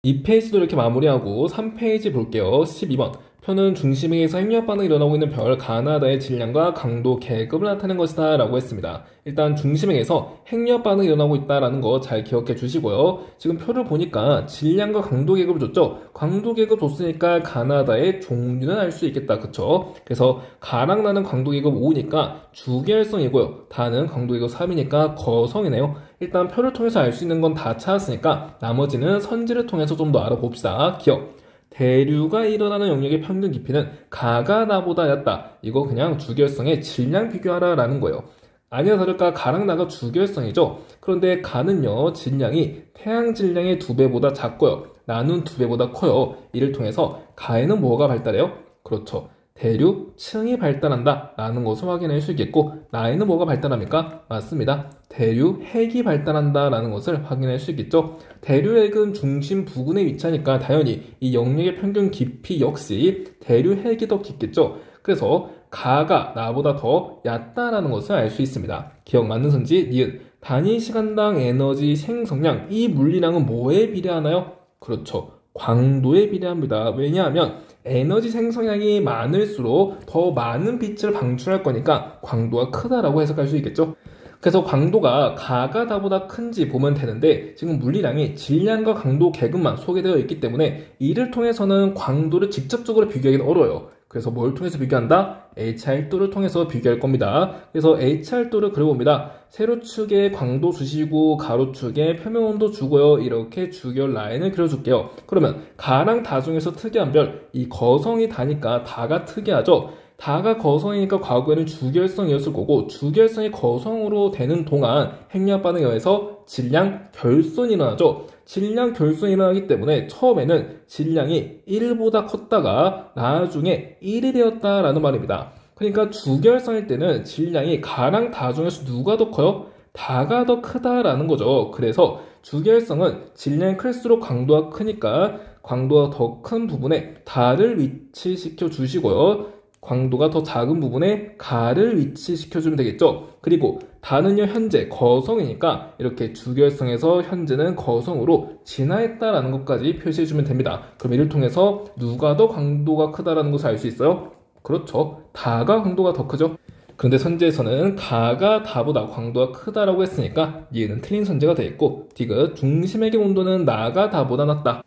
2페이지도 이렇게 마무리하고 3페이지 볼게요. 12번. 표는 중심에서 핵융합 반응이 일어나고 있는 별 가나다의 질량과 강도 계급을 나타낸 것이다 라고 했습니다. 일단 중심에서 핵융합 반응이 일어나고 있다는 거 잘 기억해 주시고요. 지금 표를 보니까 질량과 강도 계급을 줬죠. 강도 계급 줬으니까 가나다의 종류는 알 수 있겠다. 그쵸? 그래서 가랑 나는 강도 계급 5니까 주계열성이고요. 다는 강도 계급 3이니까 거성이네요. 일단 표를 통해서 알 수 있는 건 다 찾았으니까 나머지는 선지를 통해서 좀 더 알아봅시다. 기억. 대류가 일어나는 영역의 평균 깊이는 가가 나보다 얕다. 이거 그냥 주결성의 질량 비교하라 라는 거예요. 아니나 다를까 가랑 나가 주결성이죠. 그런데 가는요 질량이 태양 질량의 2배보다 작고요. 나는 2배보다 커요. 이를 통해서 가에는 뭐가 발달해요? 그렇죠. 대류, 층이 발달한다 라는 것을 확인할 수 있겠고 나에는 뭐가 발달합니까? 맞습니다. 대류, 핵이 발달한다 라는 것을 확인할 수 있겠죠. 대류 핵은 중심 부근에 위치하니까 당연히 이 영역의 평균 깊이 역시 대류 핵이 더 깊겠죠. 그래서 가가 나보다 더 얕다라는 것을 알 수 있습니다. 기억 맞는 선지, 니은. 단위 시간당 에너지 생성량, 이 물리량은 뭐에 비례하나요? 그렇죠. 광도에 비례합니다. 왜냐하면 에너지 생성량이 많을수록 더 많은 빛을 방출할 거니까 광도가 크다라고 해석할 수 있겠죠. 그래서 광도가 가가 다보다 큰지 보면 되는데 지금 물리량이 질량과 강도 계급만 소개되어 있기 때문에 이를 통해서는 광도를 직접적으로 비교하기는 어려워요. 그래서 뭘 통해서 비교한다? HR도를 통해서 비교할 겁니다. 그래서 HR도를 그려봅니다. 세로축에 광도 주시고 가로축에 표면온도 주고요. 이렇게 주결 라인을 그려줄게요. 그러면 가랑 다 중에서 특이한 별, 이 거성이 다니까 다가 특이하죠. 다가 거성이니까 과거에는 주결성이었을 거고 주결성이 거성으로 되는 동안 핵융합 반응에 의해서 질량 결손이 일어나죠. 질량 결손이 일어나기 때문에 처음에는 질량이 1보다 컸다가 나중에 1이 되었다라는 말입니다. 그러니까 주결성일 때는 질량이 가랑 다 중에서 누가 더 커요? 다가 더 크다라는 거죠. 그래서 주결성은 질량이 클수록 광도가 크니까 광도가 더 큰 부분에 다를 위치시켜 주시고요. 광도가 더 작은 부분에 가를 위치시켜주면 되겠죠. 그리고 다는요 현재 거성이니까 이렇게 주결성에서 현재는 거성으로 진화했다라는 것까지 표시해주면 됩니다. 그럼 이를 통해서 누가 더 광도가 크다라는 것을 알 수 있어요? 그렇죠. 다가 광도가 더 크죠. 그런데 선지에서는 가가 다보다 광도가 크다라고 했으니까 얘는 틀린 선지가 되겠고 디귿 중심액의 온도는 나가 다보다 낮다.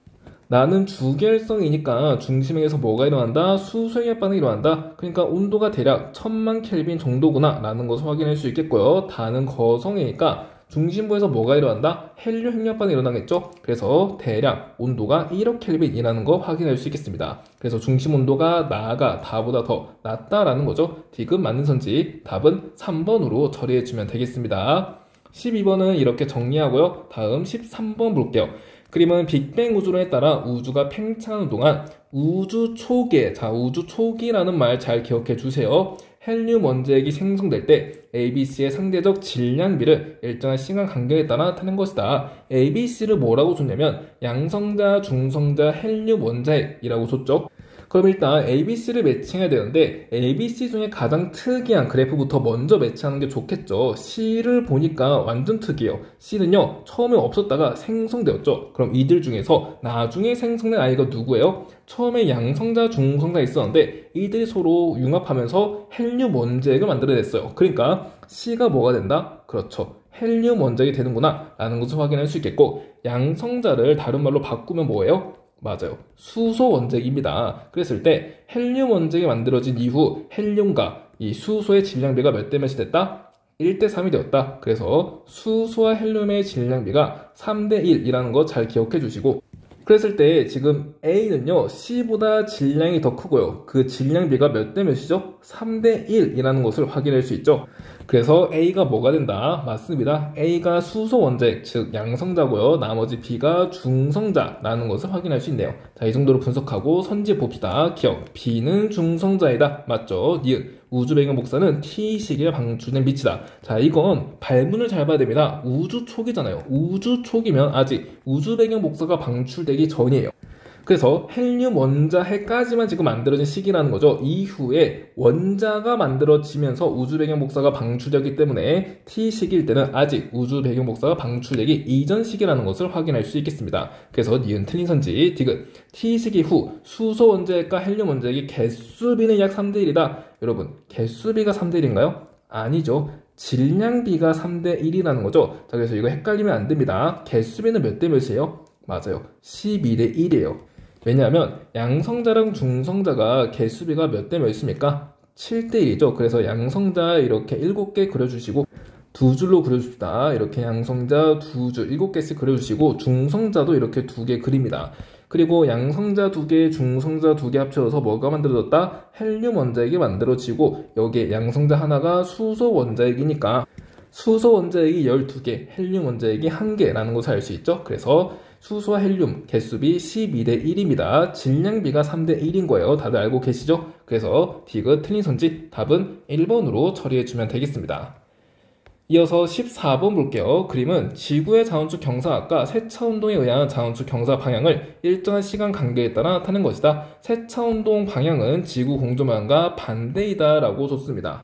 나는 주계열성이니까 중심에서 뭐가 일어난다? 수소핵 반응이 일어난다. 그러니까 온도가 대략 1000만 켈빈 정도구나 라는 것을 확인할 수 있겠고요. 다는 거성이니까 중심부에서 뭐가 일어난다? 헬륨 핵융합 반응이 일어나겠죠? 그래서 대략 온도가 1억 켈빈이라는 거 확인할 수 있겠습니다. 그래서 중심 온도가 나가 다보다 더 낮다라는 거죠. 디귿 맞는 선지 답은 3번으로 처리해주면 되겠습니다. 12번은 이렇게 정리하고요. 다음 13번 볼게요. 그림은 빅뱅 우주론에 따라 우주가 팽창하는 동안 우주 초기에, 우주 초기라는 말 잘 기억해 주세요. 헬륨 원자핵이 생성될 때 ABC의 상대적 질량비를 일정한 시간 간격에 따라 나타낸 것이다. ABC를 뭐라고 줬냐면 양성자, 중성자, 헬륨 원자핵이라고 줬죠. 그럼 일단 ABC를 매칭해야 되는데 ABC 중에 가장 특이한 그래프부터 먼저 매치하는 게 좋겠죠. C를 보니까 완전 특이해요. C는요 처음에 없었다가 생성되었죠. 그럼 이들 중에서 나중에 생성된 아이가 누구예요? 처음에 양성자, 중성자 있었는데 이들이 서로 융합하면서 헬륨 원자핵을 만들어냈어요. 그러니까 C가 뭐가 된다? 그렇죠. 헬륨 원자핵이 되는구나 라는 것을 확인할 수 있겠고 양성자를 다른 말로 바꾸면 뭐예요? 맞아요. 수소 원자핵입니다. 그랬을 때 헬륨 원자핵이 만들어진 이후 헬륨과 이 수소의 질량비가 몇 대 몇이 됐다? 1대 3이 되었다. 그래서 수소와 헬륨의 질량비가 3대 1이라는 거 잘 기억해 주시고 그랬을 때 지금 A는요 C보다 질량이 더 크고요. 그 질량비가 몇 대 몇이죠? 3대 1이라는 것을 확인할 수 있죠. 그래서 A가 뭐가 된다? 맞습니다. A가 수소 원자핵, 즉 양성자고요. 나머지 B가 중성자라는 것을 확인할 수 있네요. 자, 이 정도로 분석하고 선지 봅시다. 기억, B는 중성자이다. 맞죠? 니은, 우주 배경 복사는 T시기에 방출된 빛이다. 자, 이건 발문을 잘 봐야 됩니다. 우주 초기잖아요. 우주 초기면 아직 우주 배경 복사가 방출되기 전이에요. 그래서 헬륨 원자 해까지만 지금 만들어진 시기라는 거죠. 이후에 원자가 만들어지면서 우주 배경 복사가 방출되기 때문에 T 시기일 때는 아직 우주 배경 복사가 방출되기 이전 시기라는 것을 확인할 수 있겠습니다. 그래서 니은 틀린 선지, 디귿. T 시기 후 수소 원자핵과 헬륨 원자핵의 개수비는 약 3대 1이다. 여러분, 개수비가 3대 1인가요? 아니죠. 질량비가 3대 1이라는 거죠. 자, 그래서 이거 헷갈리면 안 됩니다. 개수비는 몇 대 몇이에요? 맞아요. 12대 1이에요. 왜냐하면 양성자랑 중성자가 개수비가 몇 대 몇입니까? 7대 1이죠. 그래서 양성자 이렇게 7개 그려주시고 두 줄로 그려줍시다. 이렇게 양성자 두 줄 7개씩 그려주시고 중성자도 이렇게 2개 그립니다. 그리고 양성자 2개, 중성자 2개 합쳐서 뭐가 만들어졌다? 헬륨 원자핵이 만들어지고 여기에 양성자 하나가 수소 원자핵이니까 수소 원자핵이 12개, 헬륨 원자핵이 1개라는 것을 알 수 있죠. 그래서 수소와 헬륨 개수비 12대 1입니다. 질량비가 3대 1인 거예요. 다들 알고 계시죠? 그래서 디귿 틀린 선지 답은 1번으로 처리해주면 되겠습니다. 이어서 14번 볼게요. 그림은 지구의 자원축 경사각과 세차운동에 의한 자원축 경사 방향을 일정한 시간 간격에 따라 나타낸 것이다. 세차운동 방향은 지구 공조 방향과 반대이다 라고 줬습니다.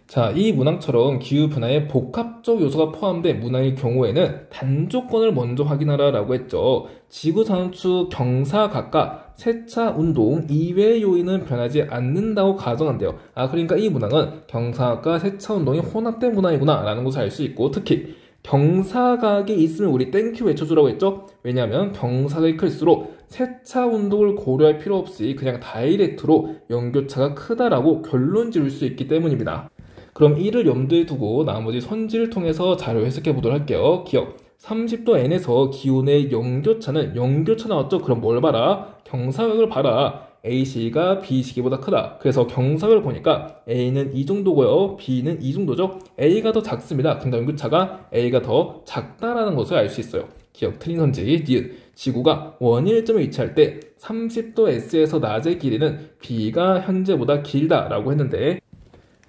자, 이 문항처럼 기후변화에 복합적 요소가 포함된 문항의 경우에는 단조건을 먼저 확인하라 라고 했죠. 지구 자원축 경사각과 세차운동 이외의 요인은 변하지 않는다고 가정한대요. 그러니까 이 문항은 경사각과 세차운동이 혼합된 문항이구나 라는 것을 알 수 있고, 특히 경사각이 있으면 우리 땡큐 외쳐주라고 했죠. 왜냐하면 경사각이 클수록 세차운동을 고려할 필요 없이 그냥 다이렉트로 연교차가 크다라고 결론 지을 수 있기 때문입니다. 그럼 이를 염두에 두고 나머지 선지를 통해서 자료 해석해 보도록 할게요. 기억 30도 N에서 기온의 연교차는 연교차 나왔죠? 그럼 뭘 봐라? 경사각을 봐라. A시기가 B시기보다 크다. 그래서 경사각을 보니까 A는 이 정도고요. B는 이 정도죠. A가 더 작습니다. 근데 연교차가 A가 더 작다라는 것을 알 수 있어요. 기억 틀린 선지, 니은. 지구가 원일점에 위치할 때 30도 S에서 낮의 길이는 B가 현재보다 길다라고 했는데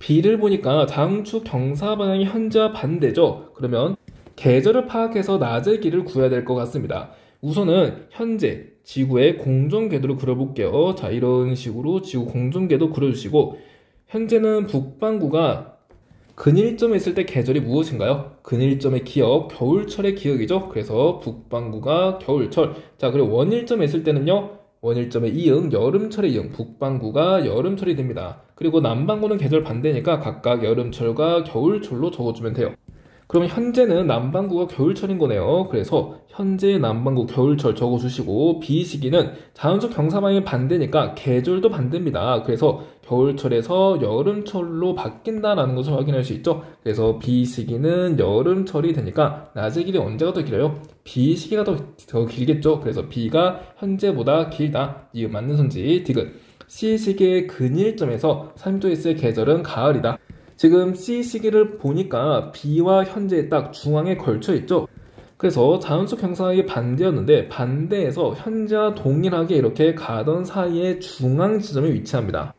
B를 보니까 자원축 경사 방향이 현재와 반대죠. 그러면 계절을 파악해서 낮의 길을 구해야 될 것 같습니다. 우선은 현재 지구의 공전궤도를 그려볼게요. 자, 이런 식으로 지구 공전궤도 그려주시고 현재는 북반구가 근일점에 있을 때 계절이 무엇인가요? 근일점의 기억, 겨울철의 기억이죠. 그래서 북반구가 겨울철. 자, 그리고 원일점에 있을 때는요. 원일점의 이응, 여름철의 이응, 북반구가 여름철이 됩니다. 그리고 남반구는 계절 반대니까 각각 여름철과 겨울철로 적어주면 돼요. 그러면 현재는 남반구가 겨울철인 거네요. 그래서 현재 남반구 겨울철 적어주시고 B시기는 자원축 경사방향이 반대니까 계절도 반대입니다. 그래서 겨울철에서 여름철로 바뀐다라는 것을 확인할 수 있죠. 그래서 B시기는 여름철이 되니까 낮의 길이 언제가 더 길어요? B시기가 더 길겠죠. 그래서 B가 현재보다 길다. 이 맞는 선지 디귿. C시기의 근일점에서 30도S의 계절은 가을이다. 지금 C시기를 보니까 B와 현재에 딱 중앙에 걸쳐 있죠. 그래서 자원축 경사각이 반대였는데 반대에서 현재와 동일하게 이렇게 가던 사이에 중앙 지점에 위치합니다.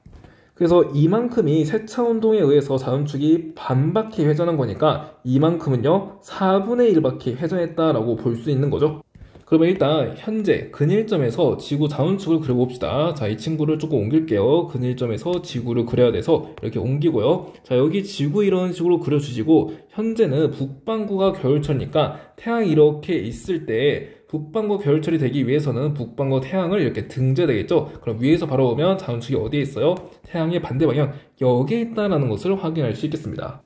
그래서 이만큼이 세차운동에 의해서 자원축이 반바퀴 회전한 거니까 이만큼은요 4분의 1바퀴 회전했다라고 볼 수 있는 거죠. 그러면 일단 현재 근일점에서 지구 자원축을 그려봅시다. 자, 이 친구를 조금 옮길게요. 근일점에서 지구를 그려야 돼서 이렇게 옮기고요. 자, 여기 지구 이런 식으로 그려주시고 현재는 북반구가 겨울철이니까 태양이 이렇게 있을 때 북반구 겨울철이 되기 위해서는 북반구 태양을 이렇게 등져야 되겠죠. 그럼 위에서 바라보면 자원축이 어디에 있어요? 태양의 반대 방향 여기에 있다는 것을 확인할 수 있겠습니다.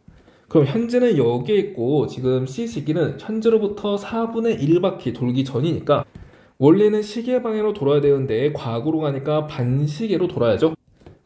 그럼 현재는 여기에 있고 지금 C시기는 현재로부터 4분의 1바퀴 돌기 전이니까 원래는 시계 방향으로 돌아야 되는데 과거로 가니까 반시계로 돌아야죠.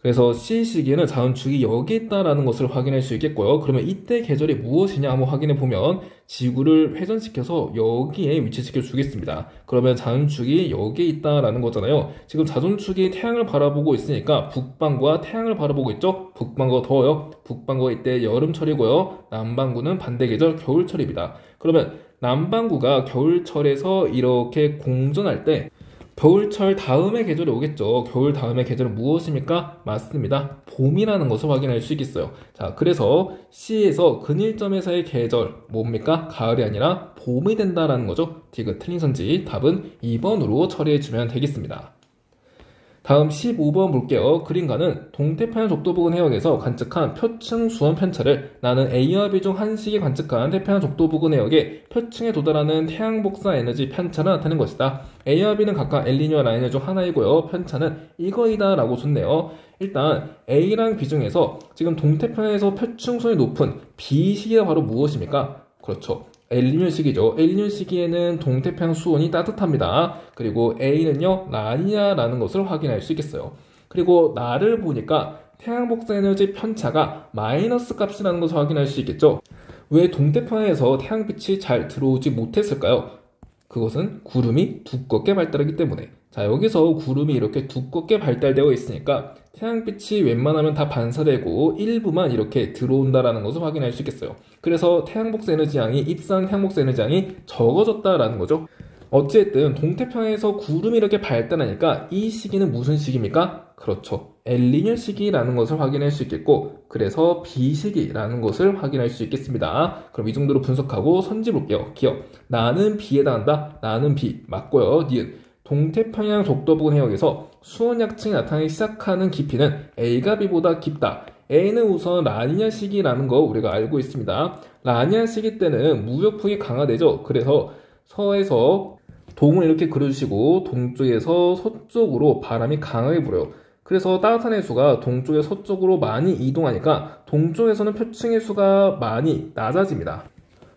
그래서 C시기에는 자원축이 여기 있다는 것을 확인할 수 있겠고요. 그러면 이때 계절이 무엇이냐 한번 확인해 보면 지구를 회전시켜서 여기에 위치시켜 주겠습니다. 그러면 자원축이 여기에 있다는 거잖아요. 지금 자전축이 태양을 바라보고 있으니까 북반구와 태양을 바라보고 있죠. 북반구가 더워요. 북반구가 이때 여름철이고요. 남반구는 반대 계절 겨울철입니다. 그러면 남반구가 겨울철에서 이렇게 공전할 때 겨울철 다음의 계절이 오겠죠. 겨울 다음의 계절은 무엇입니까? 맞습니다. 봄이라는 것을 확인할 수 있겠어요. 자, 그래서 C에서 근일점에서의 계절 뭡니까? 가을이 아니라 봄이 된다라는 거죠. 디귿 틀린 선지 답은 2번으로 처리해주면 되겠습니다. 다음 15번 볼게요. 그림과는 동태평양 적도부근 해역에서 관측한 표층 수온 편차를 나는 A와 B 중 한 식이 관측한 태평양 적도부근 해역의 표층에 도달하는 태양 복사 에너지 편차를 나타낸 것이다. A와 B는 각각 엘니뇨와 라니냐 중 하나이고요. 편차는 이거이다 라고 줬네요. 일단 A랑 B 중에서 지금 동태평양에서 표층 수온이 높은 B 시기가 바로 무엇입니까? 그렇죠. 엘니뇨 시기죠. 엘니뇨 시기에는 동태평양 수온이 따뜻합니다. 그리고 A는요, 라니냐라는 것을 확인할 수 있겠어요. 그리고 나를 보니까 태양 복사 에너지 편차가 마이너스 값이라는 것을 확인할 수 있겠죠. 왜 동태평양에서 태양빛이 잘 들어오지 못했을까요? 그것은 구름이 두껍게 발달하기 때문에. 자, 여기서 구름이 이렇게 두껍게 발달되어 있으니까 태양빛이 웬만하면 다 반사되고 일부만 이렇게 들어온다라는 것을 확인할 수 있겠어요. 그래서 태양복사 에너지 양이 입상 태양복사 에너지 양이 적어졌다라는 거죠. 어찌됐든 동태평양에서 구름이 이렇게 발달하니까 이 시기는 무슨 시기입니까? 그렇죠. 엘니뇨 시기라는 것을 확인할 수 있겠고, 그래서 B 시기라는 것을 확인할 수 있겠습니다. 그럼 이 정도로 분석하고 선지 볼게요. 기억. 나는 B에 해당한다. 나는 B. 맞고요. 니은. 동태평양 적도부근 해역에서 수온 약층이 나타나기 시작하는 깊이는 A가 B보다 깊다. A는 우선 라니냐 시기라는 거 우리가 알고 있습니다. 라니냐 시기 때는 무역풍이 강화되죠. 그래서 서에서 동을 이렇게 그려주시고 동쪽에서 서쪽으로 바람이 강하게 불어요. 그래서 따뜻한 해수가 동쪽에서 서쪽으로 많이 이동하니까 동쪽에서는 표층 해수가 많이 낮아집니다.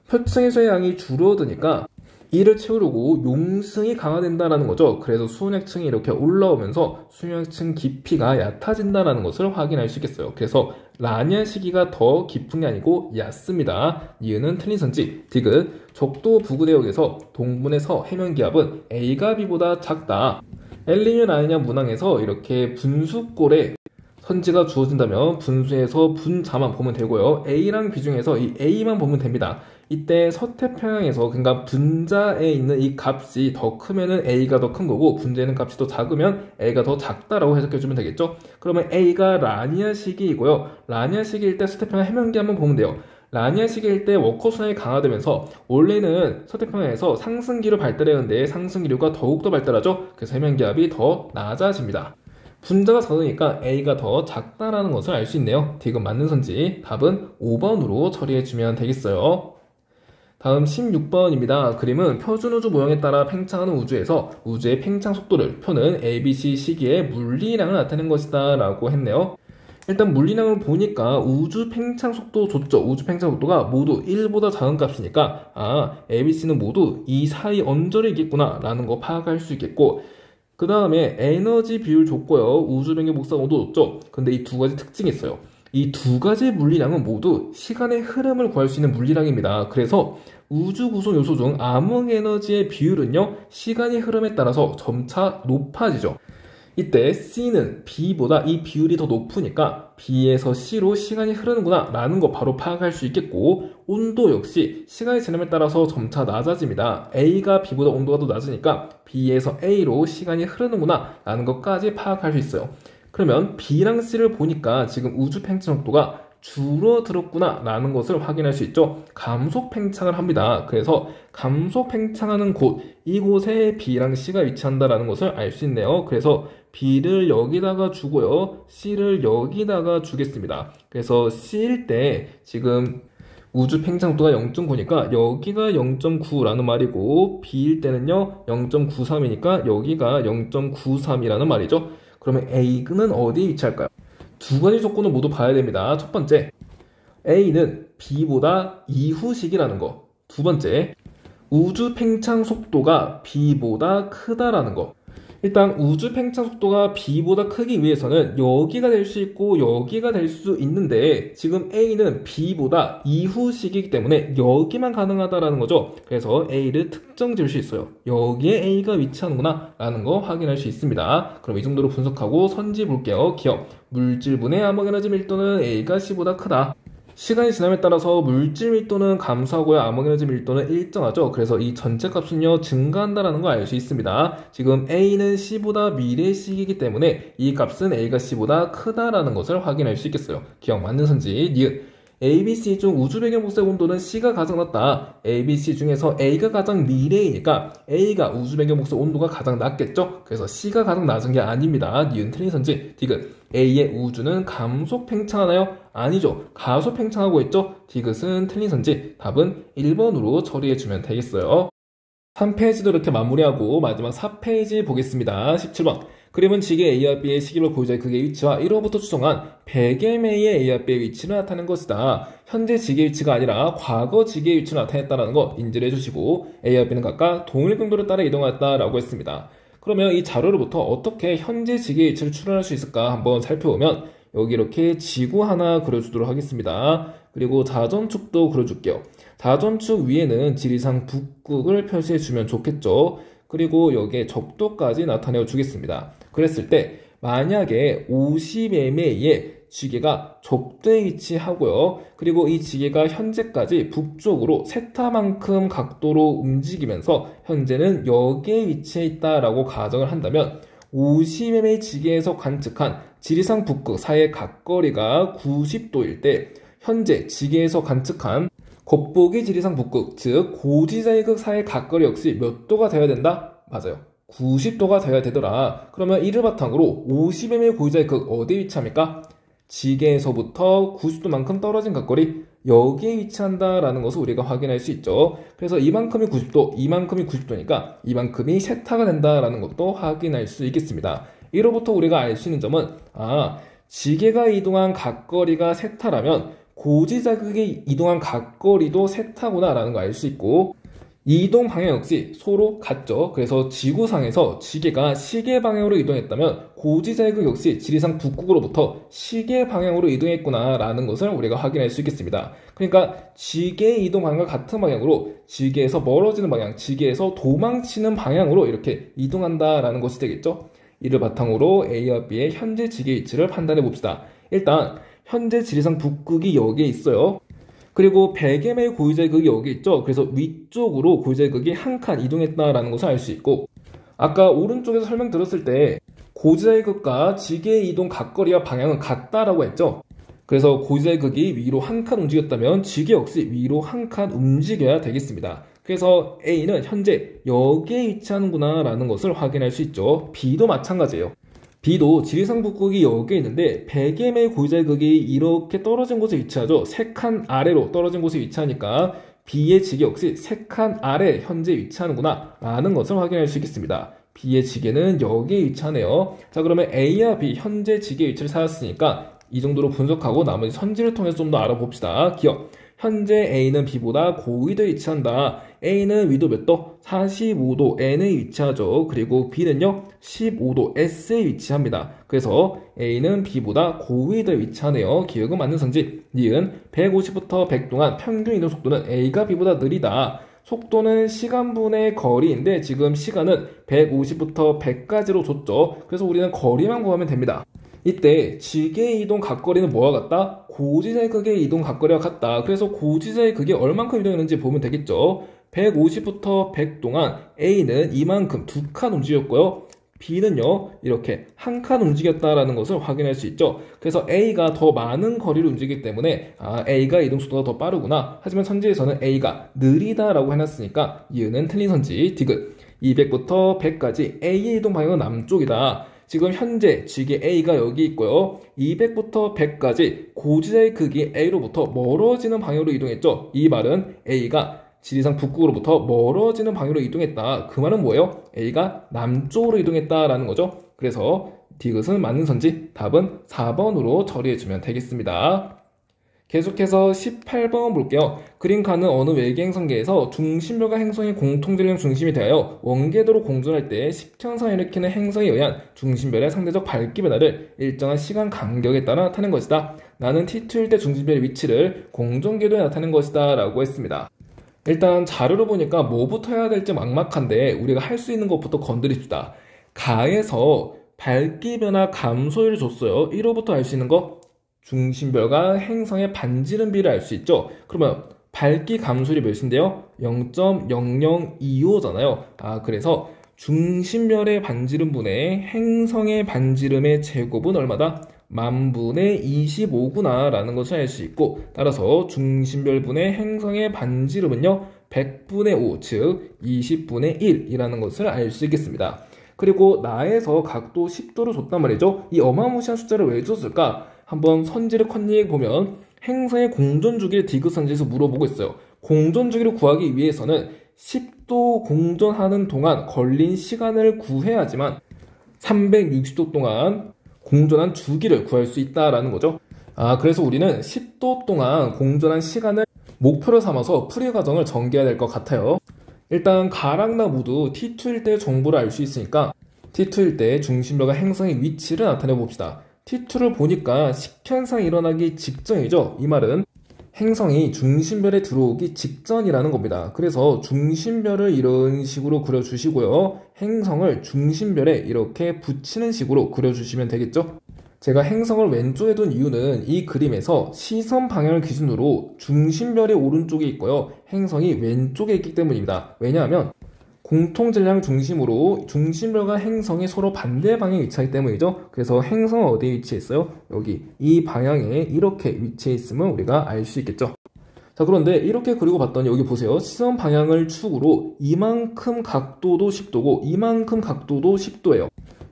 표층 해수의 양이 줄어드니까 이를 채우려고 용승이 강화된다는 거죠. 그래서 수온약층이 이렇게 올라오면서 수온약층 깊이가 얕아진다는 것을 확인할 수 있겠어요. 그래서 라니냐 시기가 더 깊은 게 아니고 얕습니다. 이유는 틀린 선지. 디귿. 적도 부근해역에서 동분에서 해면기압은 A가 B보다 작다. 엘니뇨 라니냐 문항에서 이렇게 분수꼴에 선지가 주어진다면 분수에서 분자만 보면 되고요. A랑 B 중에서 이 A만 보면 됩니다. 이때 서태평양에서 그러니까 분자에 있는 이 값이 더 크면은 A가 더 큰 거고 분자에 있는 값이 더 작으면 A가 더 작다라고 해석해주면 되겠죠. 그러면 A가 라니냐 시기이고요. 라니냐 시기일 때 서태평양 해면기 한번 보면 돼요. 라니냐 시기일 때 워커 순환이 강화되면서 원래는 서태평양에서 상승기류 발달했는데 상승기류가 더욱더 발달하죠. 그래서 해면기압이 더 낮아집니다. 분자가 작으니까 A가 더 작다라는 것을 알 수 있네요. 디귿 맞는 선지. 답은 5번으로 처리해주면 되겠어요. 다음 16번입니다. 그림은 표준우주 모형에 따라 팽창하는 우주에서 우주의 팽창 속도를 표는 ABC 시기의 물리량을 나타낸 것이다 라고 했네요. 일단 물리량을 보니까 우주 팽창 속도 줬죠. 우주 팽창 속도가 모두 1보다 작은 값이니까 ABC는 모두 이 사이 언저리에 있겠구나 라는 거 파악할 수 있겠고, 그 다음에 에너지 비율 줬고요. 우주 변경 복사고도 줬죠. 근데 이 두 가지 특징이 있어요. 이 두 가지 물리량은 모두 시간의 흐름을 구할 수 있는 물리량입니다. 그래서 우주 구성 요소 중 암흑 에너지의 비율은요, 시간의 흐름에 따라서 점차 높아지죠. 이때 C는 B보다 이 비율이 더 높으니까 B에서 C로 시간이 흐르는구나 라는 거 바로 파악할 수 있겠고, 온도 역시 시간이 지남에 따라서 점차 낮아집니다. A가 B보다 온도가 더 낮으니까 B에서 A로 시간이 흐르는구나 라는 것까지 파악할 수 있어요. 그러면 B랑 C를 보니까 지금 우주 팽창 속도가 줄어들었구나 라는 것을 확인할 수 있죠. 감속 팽창을 합니다. 그래서 감속 팽창하는 곳, 이곳에 B랑 C가 위치한다라는 것을 알 수 있네요. 그래서 B를 여기다가 주고요, C를 여기다가 주겠습니다. 그래서 C일 때 지금 우주 팽창 속도가 0.9니까 여기가 0.9라는 말이고, B일 때는요 0.93이니까 여기가 0.93이라는 말이죠. 그러면 A는 어디에 위치할까요? 두 가지 조건을 모두 봐야 됩니다. 첫 번째, A는 B보다 이후식이라는 거. 두 번째, 우주 팽창 속도가 B보다 크다라는 거. 일단 우주 팽창 속도가 B보다 크기 위해서는 여기가 될 수 있고 여기가 될 수 있는데, 지금 A는 B보다 이후식이기 때문에 여기만 가능하다라는 거죠. 그래서 A를 특정 지을 수 있어요. 여기에 A가 위치하는구나 라는 거 확인할 수 있습니다. 그럼 이 정도로 분석하고 선지 볼게요. 기억. 물질분의 암흑 에너지 밀도는 A가 C보다 크다. 시간이 지남에 따라서 물질 밀도는 감소하고요, 암흑 에너지 밀도는 일정하죠. 그래서 이 전체 값은요 증가한다라는 걸 알 수 있습니다. 지금 A는 C보다 미래식이기 때문에 이 값은 A가 C보다 크다라는 것을 확인할 수 있겠어요. 기억 맞는 선지. 니은. ABC 중 우주 배경 복사의 온도는 C가 가장 낮다. ABC 중에서 A가 가장 미래이니까 A가 우주 배경 복사 온도가 가장 낮겠죠? 그래서 C가 가장 낮은 게 아닙니다. 니은 틀린 선지. 디귿. A의 우주는 감속 팽창하나요? 아니죠. 가속 팽창하고 있죠? 디귿은 틀린 선지. 답은 1번으로 처리해주면 되겠어요. 3페이지도 이렇게 마무리하고 마지막 4페이지 보겠습니다. 17번. 그림은 지게 A와 B의 시계로 고유자의 극의 위치와 1호부터 추정한 백MA의 A와 B의 위치를 나타낸 것이다. 현재 지게 위치가 아니라 과거 지게 위치를 나타냈다는 거 인지를 해주시고 A와 B는 각각 동일 경도를 따라 이동하였다라고 했습니다. 그러면 이 자료로부터 어떻게 현재 지게 위치를 추론할 수 있을까 한번 살펴보면 여기 이렇게 지구 하나 그려주도록 하겠습니다. 그리고 자전축도 그려줄게요. 자전축 위에는 지리산 북극을 표시해주면 좋겠죠. 그리고 여기에 적도까지 나타내어 주겠습니다. 그랬을 때 만약에 50m의 지게가 적도에 위치하고요. 그리고 이 지게가 현재까지 북쪽으로 세타만큼 각도로 움직이면서 현재는 여기에 위치해 있다라고 가정을 한다면 50m의 지게에서 관측한 지리산 북극 사이의 각거리가 90도일 때 현재 지게에서 관측한 겉보기 지리산 북극, 즉 고지자의 극 사이의 각거리 역시 몇 도가 되어야 된다? 맞아요. 90도가 되어야 되더라. 그러면 이를 바탕으로 50m의 고지자의 극 어디에 위치합니까? 지게에서부터 90도만큼 떨어진 각거리 여기에 위치한다라는 것을 우리가 확인할 수 있죠. 그래서 이만큼이 90도, 이만큼이 90도니까 이만큼이 세타가 된다라는 것도 확인할 수 있겠습니다. 이로부터 우리가 알 수 있는 점은 지게가 이동한 각거리가 세타라면 고지자극이 이동한 각거리도 세타구나 라는 걸 알 수 있고 이동 방향 역시 서로 같죠. 그래서 지구상에서 지게가 시계 방향으로 이동했다면 고지자극 역시 지리산 북극으로부터 시계 방향으로 이동했구나 라는 것을 우리가 확인할 수 있겠습니다. 그러니까 지게의 이동 방향과 같은 방향으로 지게에서 멀어지는 방향, 지게에서 도망치는 방향으로 이렇게 이동한다 라는 것이 되겠죠. 이를 바탕으로 A와 B의 현재 지게 위치를 판단해 봅시다. 일단 현재 지리산 북극이 여기에 있어요. 그리고 백M의 고유자의 극이 여기 있죠. 그래서 위쪽으로 고유자의 극이 한 칸 이동했다라는 것을 알 수 있고 아까 오른쪽에서 설명드렸을 때 고지자의 극과 지게의 이동 각거리와 방향은 같다라고 했죠. 그래서 고지자의 극이 위로 한 칸 움직였다면 지게 역시 위로 한 칸 움직여야 되겠습니다. 그래서 A는 현재 여기에 위치하는구나 라는 것을 확인할 수 있죠. B도 마찬가지예요. B도 지리산 북극이 여기에 있는데 백M의 고유자의 극이 이렇게 떨어진 곳에 위치하죠. 3칸 아래로 떨어진 곳에 위치하니까 B의 지게 역시 3칸 아래 현재 위치하는구나 라는 것을 확인할 수 있겠습니다. B의 지게는 여기에 위치하네요. 자, 그러면 A와 B 현재 지게 위치를 찾았으니까 이 정도로 분석하고 나머지 선지를 통해서 좀 더 알아봅시다. 기억. 현재 A는 B보다 고위도에 위치한다. A는 위도 몇 도? 45도 N에 위치하죠. 그리고 B는요 15도 S에 위치합니다. 그래서 A는 B보다 고위도에 위치하네요. 기억은 맞는 성질. 니은 150부터 100 동안 평균 이동 속도는 A가 B보다 느리다. 속도는 시간분의 거리인데 지금 시간은 150부터 100까지로 줬죠. 그래서 우리는 거리만 구하면 됩니다. 이때 지게의 이동 각거리는 뭐와 같다? 고지자의 극의 이동 각거리와 같다. 그래서 고지자의 극이 얼만큼 이동했는지 보면 되겠죠. 150부터 100 동안 A는 이만큼 2칸 움직였고요. B는요 이렇게 한 칸 움직였다라는 것을 확인할 수 있죠. 그래서 A가 더 많은 거리를 움직이기 때문에 A가 이동 속도가 더 빠르구나. 하지만 선지에서는 A가 느리다라고 해놨으니까 이유는 틀린 선지. 디귿 200부터 100까지 A의 이동 방향은 남쪽이다. 지금 현재 지게 A가 여기 있고요. 200부터 100까지 고지자의 극이 A로부터 멀어지는 방향으로 이동했죠. 이 말은 A가 지리산 북극으로부터 멀어지는 방향으로 이동했다. 그 말은 뭐예요? A가 남쪽으로 이동했다라는 거죠. 그래서 디귿은 맞는 선지. 답은 4번으로 처리해주면 되겠습니다. 계속해서 18번 볼게요. 그림칸은 어느 외계 행성계에서 중심별과 행성의 공통전력 중심이 되어 원궤도로 공전할 때 식현상을 일으키는 행성에 의한 중심별의 상대적 밝기 변화를 일정한 시간 간격에 따라 나타낸 것이다. 나는 T2일 때 중심별의 위치를 공전궤도에 나타낸 것이다 라고 했습니다. 일단 자료를 보니까 뭐부터 해야 될지 막막한데 우리가 할 수 있는 것부터 건드립시다. 가에서 밝기 변화 감소율을 줬어요. 1호부터 알 수 있는 거 중심별과 행성의 반지름비를 알 수 있죠. 그러면 밝기 감소율이 몇인데요? 0.0025잖아요. 그래서 중심별의 반지름분의 행성의 반지름의 제곱은 얼마다? 만분의 25구나 라는 것을 알 수 있고, 따라서 중심별분의 행성의 반지름은요 100분의 5, 즉 20분의 1이라는 것을 알 수 있겠습니다. 그리고 나에서 각도 10도를 줬단 말이죠. 이 어마무시한 숫자를 왜 줬을까? 한번 선지를 컨닝해 보면 행성의 공전주기를 디귿선지에서 물어보고 있어요. 공전주기를 구하기 위해서는 10도 공전하는 동안 걸린 시간을 구해야지만 360도 동안 공전한 주기를 구할 수 있다라는 거죠. 그래서 우리는 10도 동안 공전한 시간을 목표로 삼아서 풀이 과정을 전개해야 될 것 같아요. 일단 가랑나 모두 T2일 때 정보를 알 수 있으니까 T2일 때 중심별과 행성의 위치를 나타내 봅시다. T2를 보니까 식현상이 일어나기 직전이죠. 이 말은 행성이 중심별에 들어오기 직전이라는 겁니다. 그래서 중심별을 이런 식으로 그려주시고요. 행성을 중심별에 이렇게 붙이는 식으로 그려주시면 되겠죠. 제가 행성을 왼쪽에 둔 이유는 이 그림에서 시선 방향을 기준으로 중심별이 오른쪽에 있고요. 행성이 왼쪽에 있기 때문입니다. 왜냐하면 공통질량 중심으로 중심별과 행성이 서로 반대 방향에 위치하기 때문이죠. 그래서 행성은 어디에 위치했어요? 여기 이 방향에 이렇게 위치해 있으면 우리가 알 수 있겠죠. 자, 그런데 이렇게 그리고 봤더니 여기 보세요. 시선 방향을 축으로 이만큼 각도도 10도고 이만큼 각도도 10도예요.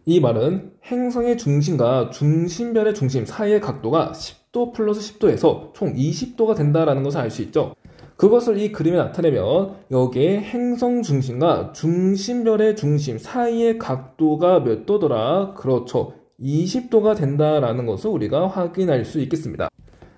이 말은 행성의 중심과 중심별의 중심 사이의 각도가 10도 플러스 10도에서 총 20도가 된다는 것을 알 수 있죠. 그것을 이 그림에 나타내면 여기에 행성 중심과 중심별의 중심 사이의 각도가 몇 도더라? 그렇죠. 20도가 된다라는 것을 우리가 확인할 수 있겠습니다.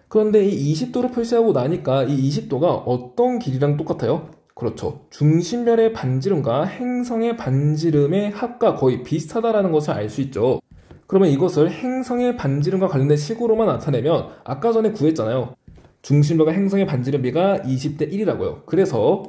그런데 이 20도를 표시하고 나니까 이 20도가 어떤 길이랑 똑같아요? 그렇죠. 중심별의 반지름과 행성의 반지름의 합과 거의 비슷하다는 것을 알 수 있죠. 그러면 이것을 행성의 반지름과 관련된 식으로만 나타내면 아까 전에 구했잖아요. 중심별과 행성의 반지름비가 20대 1이라고요. 그래서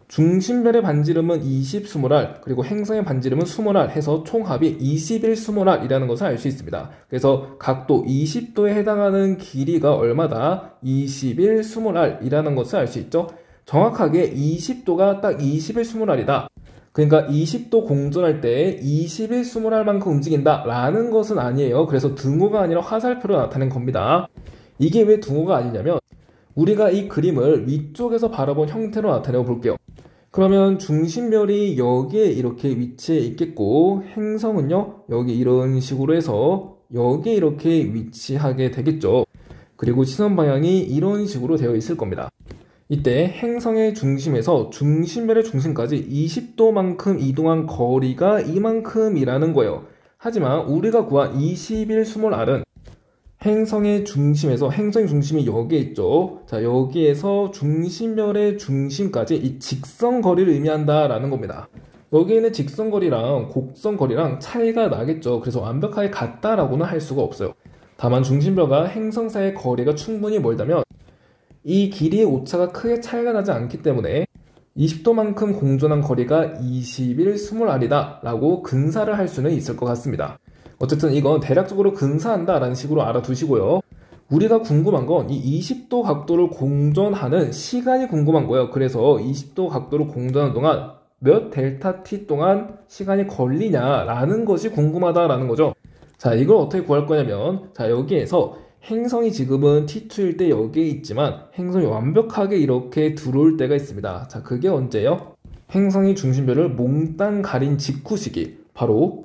중심별의 반지름은 20 스몰R 그리고 행성의 반지름은 스몰R 해서 총합이 21 스몰R이라는 것을 알 수 있습니다. 그래서 각도 20도에 해당하는 길이가 얼마다? 21 스몰R이라는 것을 알 수 있죠. 정확하게 20도가 딱 21 스몰R이다. 그러니까 20도 공전할 때 21 스몰R만큼 움직인다 라는 것은 아니에요. 그래서 등호가 아니라 화살표로 나타낸 겁니다. 이게 왜 등호가 아니냐면 우리가 이 그림을 위쪽에서 바라본 형태로 나타내어 볼게요. 그러면 중심별이 여기에 이렇게 위치해 있겠고 행성은요 여기 이런 식으로 해서 여기에 이렇게 위치하게 되겠죠. 그리고 시선 방향이 이런 식으로 되어 있을 겁니다. 이때 행성의 중심에서 중심별의 중심까지 20도만큼 이동한 거리가 이만큼이라는 거예요. 하지만 우리가 구한 21 스몰 r은 행성의 중심에서 행성의 중심이 여기에 있죠. 자, 여기에서 중심별의 중심까지 이 직선거리를 의미한다라는 겁니다. 여기에 있는 직선거리랑 곡선거리랑 차이가 나겠죠. 그래서 완벽하게 같다라고는 할 수가 없어요. 다만 중심별과 행성 사이의 거리가 충분히 멀다면 이 길이의 오차가 크게 차이가 나지 않기 때문에 20도만큼 공전한 거리가 21 스몰 r이다 라고 근사를 할 수는 있을 것 같습니다. 어쨌든 이건 대략적으로 근사한다 라는 식으로 알아두시고요. 우리가 궁금한 건 이 20도 각도를 공전하는 시간이 궁금한 거예요. 그래서 20도 각도를 공전하는 동안 몇 델타 t 동안 시간이 걸리냐라는 것이 궁금하다라는 거죠. 자, 이걸 어떻게 구할 거냐면 자, 여기에서 행성이 지금은 T2일 때 여기에 있지만 행성이 완벽하게 이렇게 들어올 때가 있습니다. 자, 그게 언제예요? 행성이 중심별을 몽땅 가린 직후 시기, 바로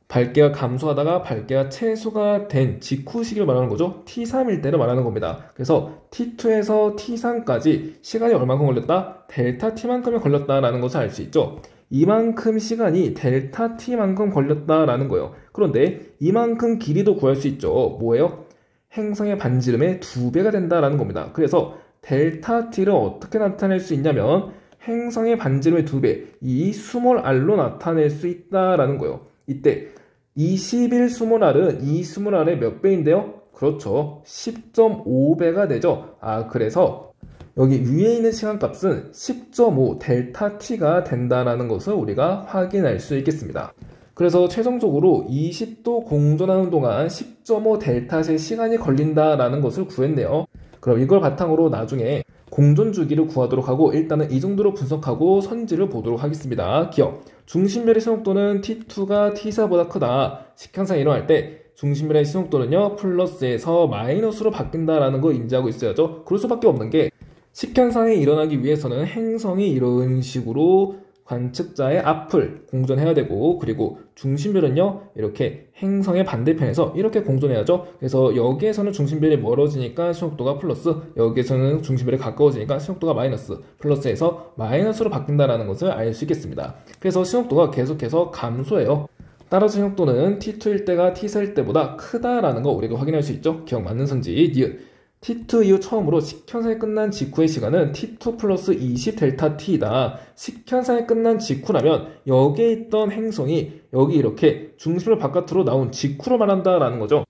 밝기가 감소하다가 밝기가 최소가 된 직후 시기를 말하는 거죠. T3일 때를 말하는 겁니다. 그래서 T2에서 T3까지 시간이 얼마큼 걸렸다? 델타 T만큼이 걸렸다라는 것을 알 수 있죠. 이만큼 시간이 델타 T만큼 걸렸다라는 거예요. 그런데 이만큼 길이도 구할 수 있죠. 뭐예요? 행성의 반지름의 2배가 된다라는 겁니다. 그래서 델타 T를 어떻게 나타낼 수 있냐면 행성의 반지름의 2배, 이 스몰 r로 나타낼 수 있다라는 거예요. 이때 21 스몰 r은 이 스몰 r의 몇 배인데요? 그렇죠. 10.5배가 되죠. 그래서 여기 위에 있는 시간값은 10.5 델타 t가 된다는 것을 우리가 확인할 수 있겠습니다. 그래서 최종적으로 20도 공전하는 동안 10.5 델타의 시간이 걸린다라는 것을 구했네요. 그럼 이걸 바탕으로 나중에 공전 주기를 구하도록 하고 일단은 이 정도로 분석하고 선지를 보도록 하겠습니다. 기억. 중심별의 세속도는 T2가 T4보다 크다. 식현상이 일어날 때 중심비례의 신호도는요 플러스에서 마이너스로 바뀐다라는 거 인지하고 있어야죠. 그럴 수밖에 없는 게 식현상이 일어나기 위해서는 행성이 이런 식으로 관측자의 앞을 공전해야 되고, 그리고 중심별은요 이렇게 행성의 반대편에서 이렇게 공전해야죠. 그래서 여기에서는 중심별이 멀어지니까 신호도가 플러스, 여기에서는 중심별이 가까워지니까 신호도가 마이너스, 플러스에서 마이너스로 바뀐다는 것을 알 수 있겠습니다. 그래서 신호도가 계속해서 감소해요. 따라서 신호도는 T2일 때가 T4일 때보다 크다라는 거 우리가 확인할 수 있죠. 기억 맞는 선지 니은. T2 이후 처음으로 식현상이 끝난 직후의 시간은 T2 플러스 20 델타 T이다. 식현상이 끝난 직후라면 여기에 있던 행성이 여기 이렇게 중심을 바깥으로 나온 직후로 말한다라는 거죠.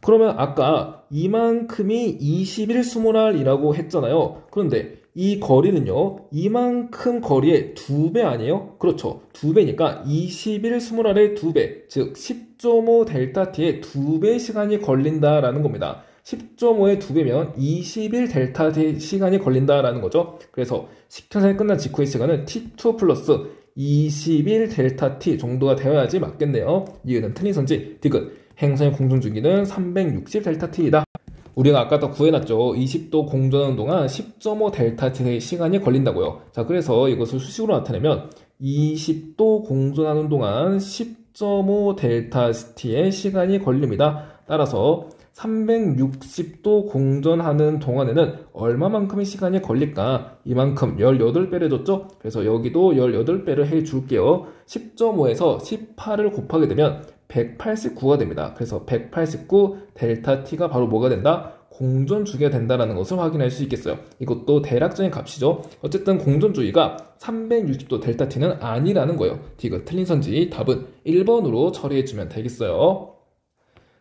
그러면 아까 이만큼이 21스모랄이라고 했잖아요. 그런데 이 거리는요 이만큼 거리의 2배 아니에요? 그렇죠. 2배니까 21스모랄의 2배, 즉 10.5 델타 T의 2배 시간이 걸린다라는 겁니다. 10.5의 2배면 21 델타 T 시간이 걸린다라는 거죠. 그래서 식현상이 끝난 직후의 시간은 T2 플러스 21 델타 T 정도가 되어야지 맞겠네요. 이유는 틀린 선지 디귿. 행성의 공전 주기는 360 델타 T이다. 우리가 아까 더 구해놨죠. 20도 공전하는 동안 10.5 델타 T의 시간이 걸린다고요. 자, 그래서 이것을 수식으로 나타내면 20도 공전하는 동안 10.5 델타 T의 시간이 걸립니다. 따라서 360도 공전하는 동안에는 얼마만큼의 시간이 걸릴까? 이만큼 18배를 해줬죠? 그래서 여기도 18배를 해줄게요. 10.5에서 18을 곱하게 되면 189가 됩니다. 그래서 189 델타 T가 바로 뭐가 된다? 공전 주기가 된다는 것을 확인할 수 있겠어요. 이것도 대략적인 값이죠. 어쨌든 공전 주기가 360도 델타 T는 아니라는 거예요. 디귿 틀린 선지 답은 1번으로 처리해주면 되겠어요.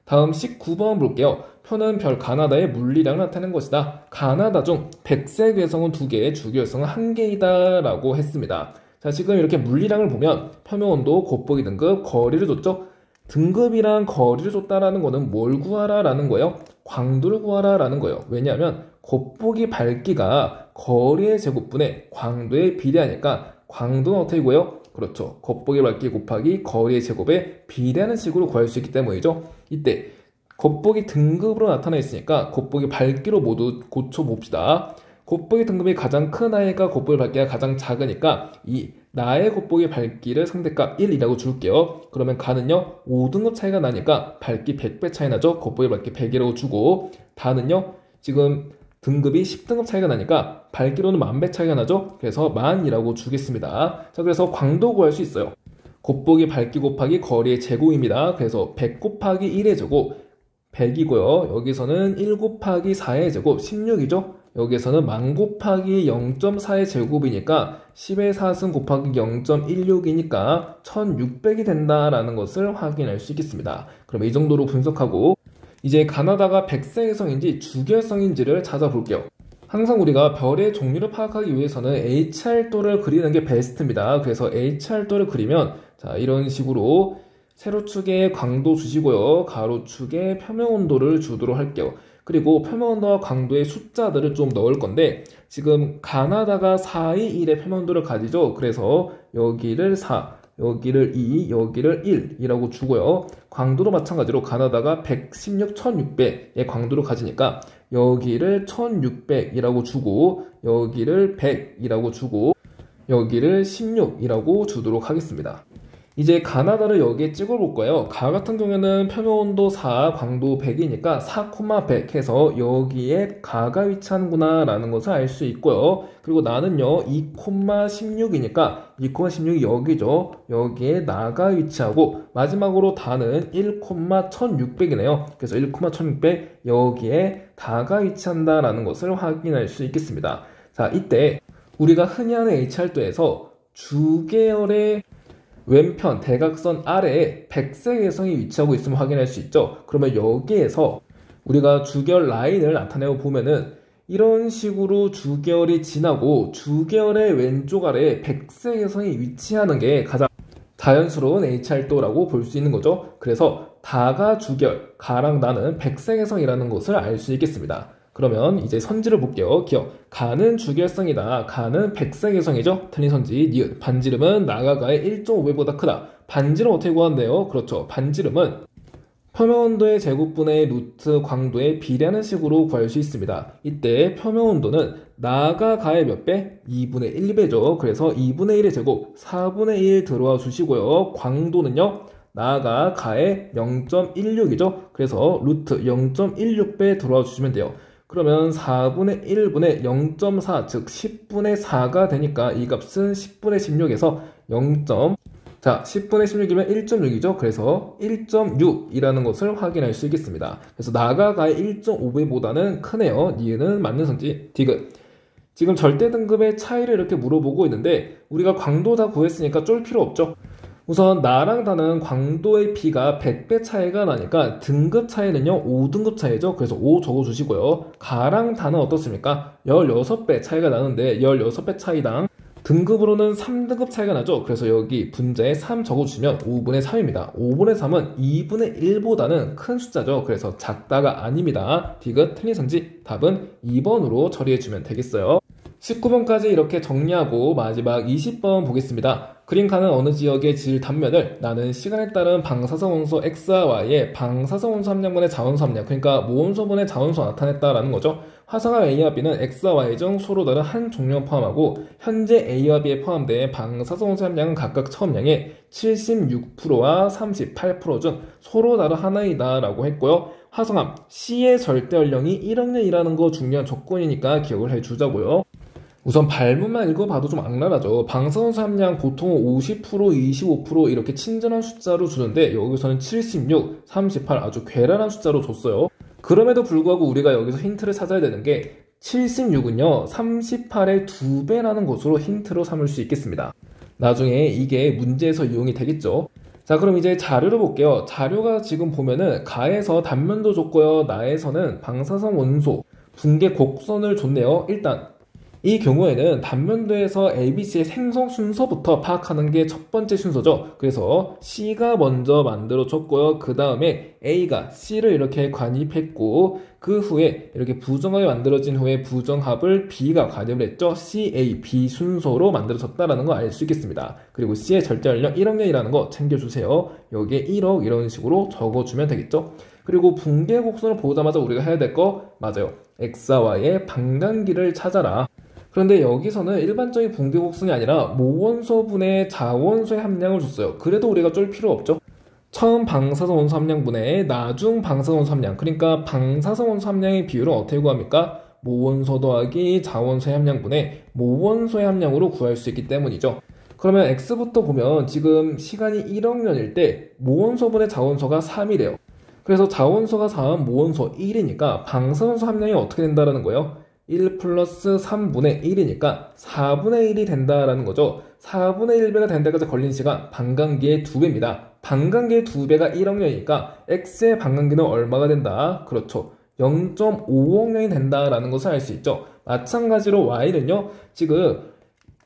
다음 19번 볼게요. 표는 별 가나다의 물리량을 나타내는 것이다. 가나다 중 백색 외성은 2개, 주기 외성은 1개이다 라고 했습니다. 자, 지금 이렇게 물리량을 보면 표면온도, 곱보기 등급, 거리를 줬죠. 등급이랑 거리를 줬다라는 거는 뭘 구하라 라는 거예요? 광도를 구하라 라는 거예요. 왜냐하면 곱보기 밝기가 거리의 제곱분의 광도에 비례하니까 광도는 어떻게 구해요? 그렇죠. 곱보기 밝기 곱하기 거리의 제곱에 비례하는 식으로 구할 수 있기 때문이죠. 이때 곱보기 등급으로 나타나 있으니까 곱보기 밝기로 모두 고쳐봅시다. 곱보기 등급이 가장 큰 아이가 곱보기 밝기가 가장 작으니까 이 나의 곱보기 밝기를 상대값 1이라고 줄게요. 그러면 가는요 5등급 차이가 나니까 밝기 100배 차이 나죠. 곱보기 밝기 100이라고 주고, 다는요 지금 등급이 10등급 차이가 나니까 밝기로는 10,000배 차이가 나죠. 그래서 10,000이라고 주겠습니다. 자, 그래서 광도 구할 수 있어요. 곱보기 밝기 곱하기 거리의 제곱입니다. 그래서 100 곱하기 1의 제곱 100이고요. 여기서는 1 곱하기 4의 제곱 16이죠. 여기서는 10,000 곱하기 0.4의 제곱이니까 10의 4승 곱하기 0.16이니까 1600이 된다라는 것을 확인할 수 있겠습니다. 그럼 이 정도로 분석하고 이제 가나다가 백색외성인지 주결성인지를 찾아볼게요. 항상 우리가 별의 종류를 파악하기 위해서는 HR도를 그리는 게 베스트입니다. 그래서 HR도를 그리면 자, 이런 식으로 세로축에 광도 주시고요. 가로축에 표면온도를 주도록 할게요. 그리고 표면온도와 광도의 숫자들을 좀 넣을 건데 지금 가나다가 421의 표면온도를 가지죠. 그래서 여기를 4, 여기를 2, 여기를 1이라고 주고요. 광도도 마찬가지로 가나다가 116, 1600의 광도를 가지니까 여기를 1600이라고 주고 여기를 100이라고 주고 여기를 16이라고 주도록 하겠습니다. 이제 가나다를 여기에 찍어볼 거예요. 가 같은 경우에는 표면온도 4, 광도 100이니까 4,100 해서 여기에 가가 위치하는구나 라는 것을 알 수 있고요. 그리고 나는요 2,16이니까 2,16이 여기죠. 여기에 나가 위치하고 마지막으로 다는 1,1600이네요. 그래서 1,1600 여기에 다가 위치한다 라는 것을 확인할 수 있겠습니다. 자, 이때 우리가 흔히 하는 HR도에서 주계열의 왼편 대각선 아래에 백색 외성이 위치하고 있음을 확인할 수 있죠. 그러면 여기에서 우리가 주계열 라인을 나타내고 보면은 이런 식으로 주계열이 지나고 주계열의 왼쪽 아래에 백색 외성이 위치하는 게 가장 자연스러운 HR도라고 볼 수 있는 거죠. 그래서 다가 주계열, 가랑 나는 백색 외성이라는 것을 알 수 있겠습니다. 그러면 이제 선지를 볼게요. 기억. 가는 주결성이다. 가는 백색외성이죠. 틀린 선지. 니은. 반지름은 나가가의 1.5배보다 크다. 반지름 어떻게 구한대요? 그렇죠. 반지름은 표면온도의 제곱분의 루트 광도에 비례하는 식으로 구할 수 있습니다. 이때 표면온도는 나가 가의 몇 배? 2분의 1배죠. 그래서 2분의 1의 제곱 4분의 1 들어와 주시고요. 광도는요. 나가 가의 0.16이죠. 그래서 루트 0.16배 들어와 주시면 돼요. 그러면 4분의 1분의 0.4, 즉 10분의 4가 되니까 이 값은 10분의 16에서 0. 자, 10분의 16이면 1.6이죠. 그래서 1.6이라는 것을 확인할 수 있겠습니다. 그래서 나가가의 1.5배보다는 크네요. 니은은 맞는 성질, 디귿. 지금 절대 등급의 차이를 이렇게 물어보고 있는데 우리가 광도 다 구했으니까 쫄 필요 없죠. 우선 나랑 다는 광도의 비가 100배 차이가 나니까 등급 차이는요 5등급 차이죠. 그래서 5 적어주시고요. 가랑 다는 어떻습니까? 16배 차이가 나는데 16배 차이당 등급으로는 3등급 차이가 나죠. 그래서 여기 분자에 3 적어주시면 5분의 3입니다. 5분의 3은 2분의 1보다는 큰 숫자죠. 그래서 작다가 아닙니다. 디귿 틀린 성질 답은 2번으로 처리해주면 되겠어요. 19번까지 이렇게 정리하고 마지막 20번 보겠습니다. 그림칸은 어느 지역의 질 단면을 나는 시간에 따른 방사성 원소 X와 Y의 방사성 원소 함량분의 자원소 함량, 그러니까 모원소분의 자원소 나타냈다라는 거죠. 화성암 A와 B는 X와 Y 중 서로 다른 한 종류를 포함하고 현재 A와 B에 포함된 방사성 원소 함량은 각각 처음량의 76%와 38% 중 서로 다른 하나이다 라고 했고요. 화성암 C의 절대 연령이 1억년이라는 거 중요한 조건이니까 기억을 해주자고요. 우선 발문만 읽어봐도 좀 악랄하죠. 방사선소 함량 보통 50%, 25% 이렇게 친절한 숫자로 주는데 여기서는 76, 38 아주 괴랄한 숫자로 줬어요. 그럼에도 불구하고 우리가 여기서 힌트를 찾아야 되는 게 76은요 38의 2배라는 것으로 힌트로 삼을 수 있겠습니다. 나중에 이게 문제에서 이용이 되겠죠. 자, 그럼 이제 자료를 볼게요. 자료가 지금 보면은 가에서 단면도 줬고요, 나에서는 방사성 원소 붕괴 곡선을 줬네요. 일단 이 경우에는 단면도에서 ABC의 생성 순서부터 파악하는 게 첫 번째 순서죠. 그래서 C가 먼저 만들어졌고요. 그 다음에 A가 C를 이렇게 관입했고 그 후에 이렇게 부정합이 만들어진 후에 부정합을 B가 관입을 했죠. C, A, B 순서로 만들어졌다는 거 알 수 있겠습니다. 그리고 C의 절대 연령 1억년이라는 거 챙겨주세요. 여기에 1억 이런 식으로 적어주면 되겠죠. 그리고 붕괴 곡선을 보자마자 우리가 해야 될 거 맞아요. X와 Y의 반감기를 찾아라. 그런데 여기서는 일반적인 붕괴 곡선이 아니라 모원소분의 자원소의 함량을 줬어요. 그래도 우리가 쫄 필요 없죠. 처음 방사성 원소 함량분의 나중 방사성 원소 함량, 그러니까 방사성 원소 함량의 비율은 어떻게 구합니까? 모원소 더하기 자원소의 함량분의 모원소의 함량으로 구할 수 있기 때문이죠. 그러면 X부터 보면 지금 시간이 1억년일 때 모원소분의 자원소가 3이래요. 그래서 자원소가 4은 모원소 1이니까 방사선소 함량이 어떻게 된다는 거예요? 1 플러스 3분의 1이니까 4분의 1이 된다라는 거죠. 4분의 1배가 된 데까지 걸린 시간 반감기의 2배입니다. 반감기의 2배가 1억년이니까 X의 반감기는 얼마가 된다? 그렇죠. 0.5억년이 된다라는 것을 알 수 있죠. 마찬가지로 Y는요. 지금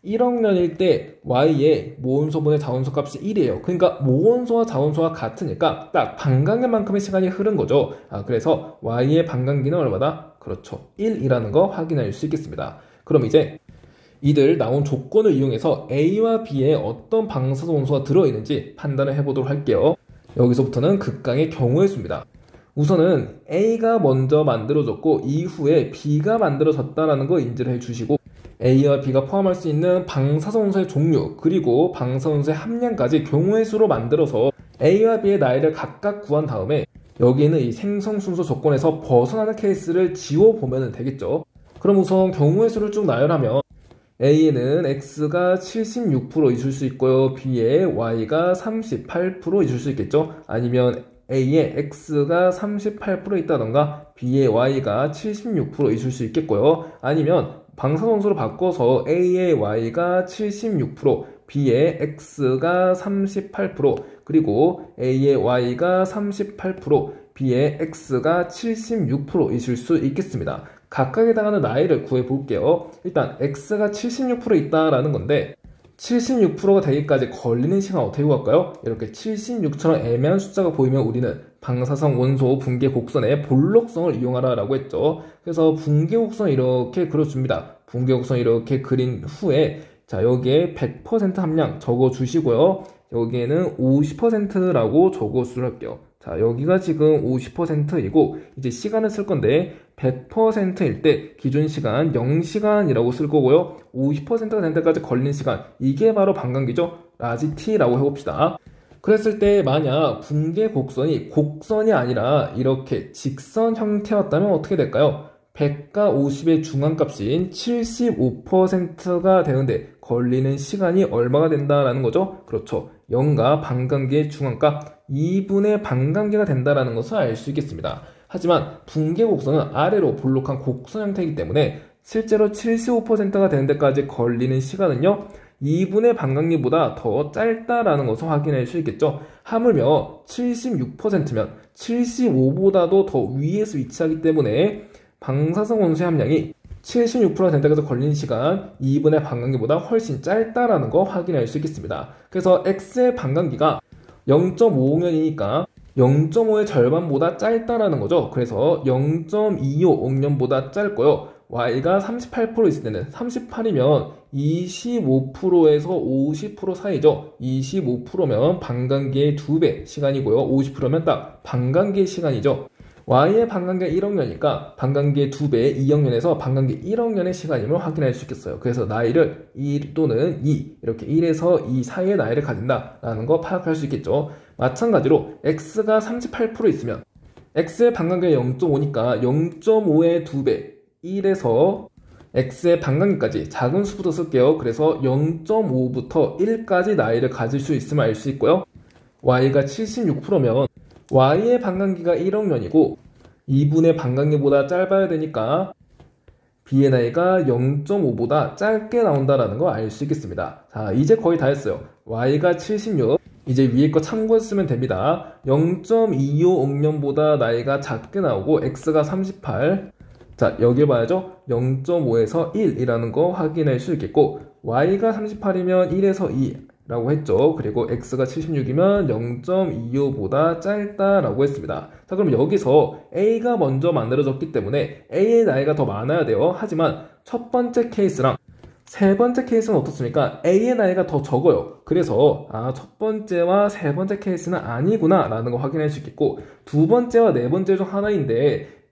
1억년일 때 Y의 모원소분의 자원소 값이 1이에요. 그러니까 모원소와 자원소가 같으니까 딱 반감기만큼의 시간이 흐른 거죠. 그래서 Y의 반감기는 얼마다? 그렇죠. 1이라는 거 확인할 수 있겠습니다. 그럼 이제 이들 나온 조건을 이용해서 A와 B에 어떤 방사성 원소가 들어있는지 판단을 해보도록 할게요. 여기서부터는 극강의 경우의 수입니다. 우선은 A가 먼저 만들어졌고 이후에 B가 만들어졌다는 거 인지를 해주시고 A와 B가 포함할 수 있는 방사성 원소의 종류 그리고 방사성 원소의 함량까지 경우의 수로 만들어서 A와 B의 나이를 각각 구한 다음에 여기는 이 생성 순서 조건에서 벗어나는 케이스를 지워보면 되겠죠. 그럼 우선 경우의 수를 쭉 나열하면 A에는 X가 76% 있을 수 있고요. B에 Y가 38% 있을 수 있겠죠. 아니면 A에 X가 38% 있다던가 B에 Y가 76% 있을 수 있겠고요. 아니면 방사선소로 바꿔서 A에 Y가 76%, B에 X가 38%, 그리고 A에 Y가 38%, B에 X가 76% 있을 수 있겠습니다. 각각에 해당하는 나이를 구해볼게요. 일단 X가 76% 있다라는 건데 76%가 되기까지 걸리는 시간 어떻게 구할까요? 이렇게 76처럼 애매한 숫자가 보이면 우리는 방사성 원소 붕괴 곡선의 볼록성을 이용하라 라고 했죠. 그래서 붕괴 곡선을 이렇게 그려줍니다. 붕괴 곡선 이렇게 그린 후에 자 여기에 100% 함량 적어주시고요. 여기에는 50%라고 적어줄게요. 자, 여기가 지금 50%이고 이제 시간을 쓸 건데 100%일 때 기준 시간 0시간이라고 쓸 거고요. 50%가 된 데까지 걸린 시간, 이게 바로 반감기죠. 라지 T라고 해봅시다. 그랬을 때 만약 붕괴 곡선이 곡선이 아니라 이렇게 직선 형태였다면 어떻게 될까요? 100과 50의 중앙값인 75%가 되는데 걸리는 시간이 얼마가 된다라는 거죠? 그렇죠. 0과 반감기의 중앙값 2분의 반감기가 된다라는 것을 알 수 있겠습니다. 하지만 붕괴 곡선은 아래로 볼록한 곡선 형태이기 때문에 실제로 75%가 되는 데까지 걸리는 시간은요, 2분의 반감기보다 더 짧다라는 것을 확인할 수 있겠죠. 하물며 76%면 75보다도 더 위에서 위치하기 때문에 방사성 원소의 함량이 76%가 된 데까지 걸리는 시간 2분의 반감기보다 훨씬 짧다라는 거 확인할 수 있겠습니다. 그래서 X의 반감기가 0.5억년이니까 0.5의 절반보다 짧다라는 거죠. 그래서 0.25억년보다 짧고요. Y가 38% 있을 때는 38이면 25%에서 50% 사이죠. 25%면 반감기의 2배 시간이고요. 50%면 딱 반감기의 시간이죠. Y의 반감기가 1억년이니까 반감기의 2배 2억년에서 반감기 1억년의 시간임을 확인할 수 있겠어요. 그래서 나이를 1 또는 2 이렇게 1에서 2 사이의 나이를 가진다라는 거 파악할 수 있겠죠. 마찬가지로 X가 38% 있으면 X의 반감기가 0.5니까 0.5의 2배 1에서 X의 반감기까지 작은 수부터 쓸게요. 그래서 0.5부터 1까지 나이를 가질 수 있음을 알 수 있고요. Y가 76%면 Y의 반감기가 1억년이고 2분의 반감기보다 짧아야 되니까 B의 나이가 0.5보다 짧게 나온다는 거 알 수 있겠습니다. 자, 이제 거의 다 했어요. Y가 76, 이제 위에 거 참고했으면 됩니다. 0.25억년보다 나이가 작게 나오고 X가 38, 자, 여기 봐야죠. 0.5에서 1이라는 거 확인할 수 있겠고 Y가 38이면 1에서 2라고 했죠. 그리고 X가 76이면 0.25보다 짧다라고 했습니다. 자, 그럼 여기서 A가 먼저 만들어졌기 때문에 A의 나이가 더 많아야 돼요. 하지만 첫 번째 케이스랑 세 번째 케이스는 어떻습니까? A의 나이가 더 적어요. 그래서 첫 번째와 세 번째 케이스는 아니구나 라는 거 확인할 수 있겠고 두 번째와 네 번째 중 하나인데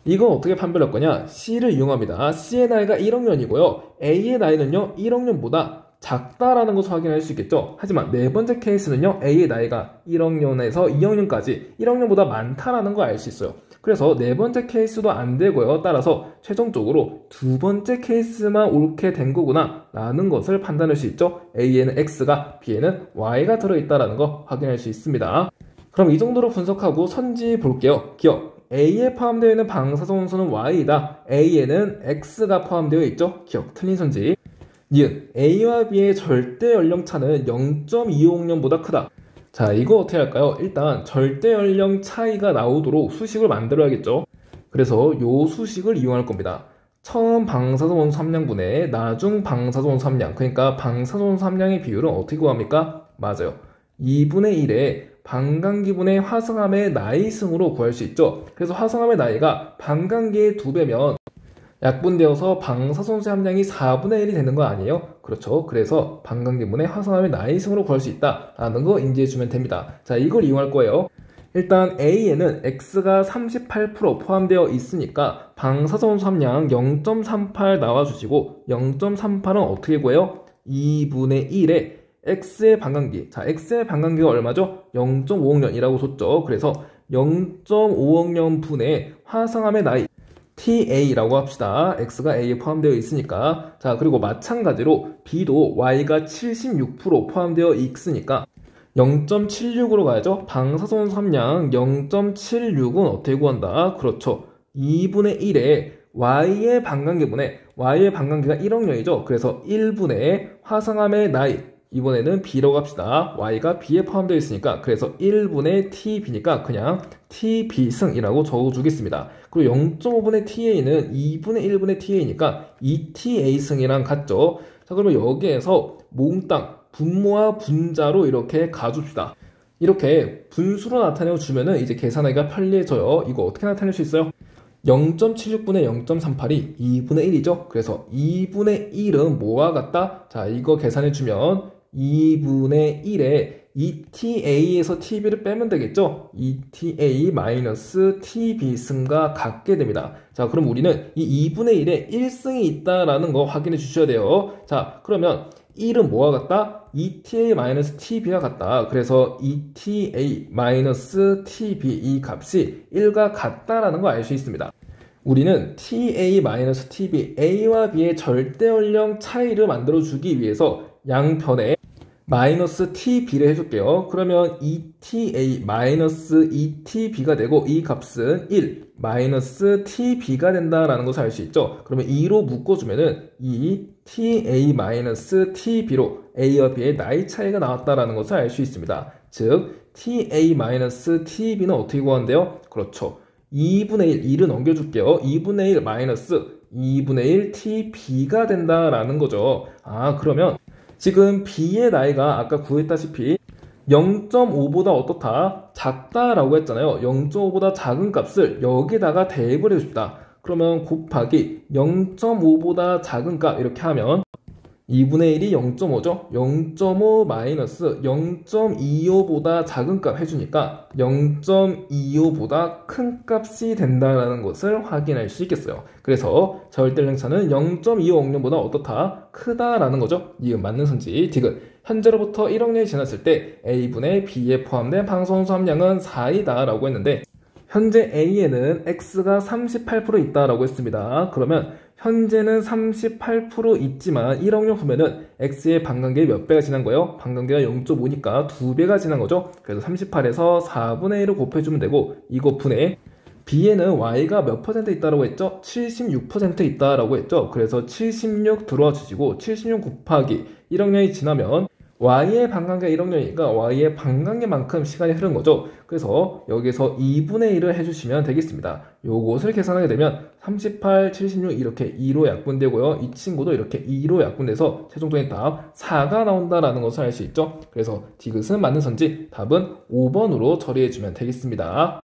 이건 어떻게 판별할 거냐? C를 이용합니다. C의 나이가 1억년이고요. A의 나이는요, 1억년보다 작다라는 것을 확인할 수 있겠죠. 하지만 네 번째 케이스는요, A의 나이가 1억년에서 2억년까지 1억년보다 많다라는 걸 알 수 있어요. 그래서 네 번째 케이스도 안 되고요. 따라서 최종적으로 두 번째 케이스만 옳게 된 거구나 라는 것을 판단할 수 있죠. A에는 X가, B에는 Y가 들어있다라는 거 확인할 수 있습니다. 그럼 이 정도로 분석하고 선지 볼게요. 기억. A에 포함되어 있는 방사성 원소는 Y이다. A에는 X가 포함되어 있죠. 기억, 틀린 선지. 니은, A와 B의 절대 연령차는 0.25억년보다 크다. 자, 이거 어떻게 할까요? 일단 절대 연령 차이가 나오도록 수식을 만들어야겠죠. 그래서 요 수식을 이용할 겁니다. 처음 방사성 원소 함량분의 나중 방사성 원소 함량, 그러니까 방사성 원소 함량의 비율은 어떻게 구합니까? 맞아요. 2분의 1에 반감기분의 화성암의 나이승으로 구할 수 있죠. 그래서 화성암의 나이가 반감기의 2배면 약분되어서 방사선소의 함량이 4분의 1이 되는 거 아니에요? 그렇죠. 그래서 반감기분의 화성암의 나이승으로 구할 수 있다라는 거 인지해주면 됩니다. 자, 이걸 이용할 거예요. 일단 A에는 X가 38% 포함되어 있으니까 방사선소 함량 0.38 나와주시고 0.38은 어떻게 구해요? 2분의 1에 X의 반감기. 자, X의 반감기가 얼마죠? 0.5억년이라고 줬죠. 그래서 0.5억년 분의 화성암의 나이 TA라고 합시다. X가 A에 포함되어 있으니까. 자, 그리고 마찬가지로 B도 Y가 76% 포함되어 있으니까 0.76으로 가야죠. 방사선 원소 함량 0.76은 어떻게 구한다? 그렇죠. 2분의 1에 Y의 반감기분의 Y의 반감기가 1억년이죠. 그래서 1분의 화성암의 나이, 이번에는 B라고 합시다. Y가 B에 포함되어 있으니까 그래서 1분의 TB니까 그냥 TB승이라고 적어주겠습니다. 그리고 0.5분의 TA는 2분의 1분의 TA니까 2TA승이랑 같죠. 자, 그러면 여기에서 몽땅 분모와 분자로 이렇게 가줍시다. 이렇게 분수로 나타내어 주면은 이제 계산하기가 편리해져요. 이거 어떻게 나타낼 수 있어요? 0.76분의 0.38이 2분의 1이죠. 그래서 2분의 1은 뭐와 같다? 자, 이거 계산해주면 2분의 1에 ETA에서 TB를 빼면 되겠죠? ETA 마이너스 TB 승과 같게 됩니다. 자, 그럼 우리는 이 2분의 1에 1승이 있다라는 거 확인해 주셔야 돼요. 자, 그러면 1은 뭐와 같다? ETA-TB와 같다. 그래서 ETA-TB 이 값이 1과 같다라는 거 알 수 있습니다. 우리는 TA-TB, A와 B의 절대연령 차이를 만들어주기 위해서 양변에 마이너스 TB를 해줄게요. 그러면 ETA-ETB가 되고 이 값은 1 마이너스 TB가 된다라는 것을 알 수 있죠. 그러면 2로 묶어주면은 이 TA-TB로 A와 B의 나이 차이가 나왔다라는 것을 알 수 있습니다. 즉 TA-TB는 어떻게 구하는데요? 그렇죠. 2분의 1, 1을 넘겨줄게요. 2분의 1 마이너스 2분의 1 TB가 된다라는 거죠. 아, 그러면 지금 B의 나이가 아까 구했다시피 0.5보다 어떻다? 작다라고 했잖아요. 0.5보다 작은 값을 여기다가 대입을 해줍시다. 그러면 곱하기 0.5보다 작은 값 이렇게 하면 2분의 1이 0.5죠? 0.5 마이너스 0.25보다 작은 값 해주니까 0.25보다 큰 값이 된다는 것을 확인할 수 있겠어요. 그래서 절대량차는 0.25억년보다 어떻다? 크다라는 거죠. 이은 맞는 선지, 디귿. 현재로부터 1억 년이 지났을 때 A분의 B에 포함된 방사선수 함량은 4이다 라고 했는데 현재 A에는 X가 38% 있다라고 했습니다. 그러면 현재는 38% 있지만 1억 년 후면은 X의 반감계의 몇 배가 지난 거예요? 반감계가 0.5니까 2배가 지난 거죠. 그래서 38에서 4분의 1을 곱해주면 되고 이거 분의 B에는 Y가 몇 % 있다라고 했죠? 76% 있다라고 했죠. 그래서 76 들어와 주시고 76 곱하기 1억 년이 지나면 Y의 반감계가 1억 년이니까 Y의 반감계만큼 시간이 흐른 거죠. 그래서 여기서 2분의 1을 해주시면 되겠습니다. 요것을 계산하게 되면 38, 76 이렇게 2로 약분되고요. 이 친구도 이렇게 2로 약분돼서 최종적인 답 4가 나온다라는 것을 알 수 있죠. 그래서 디귿은 맞는 선지 답은 5번으로 처리해주면 되겠습니다.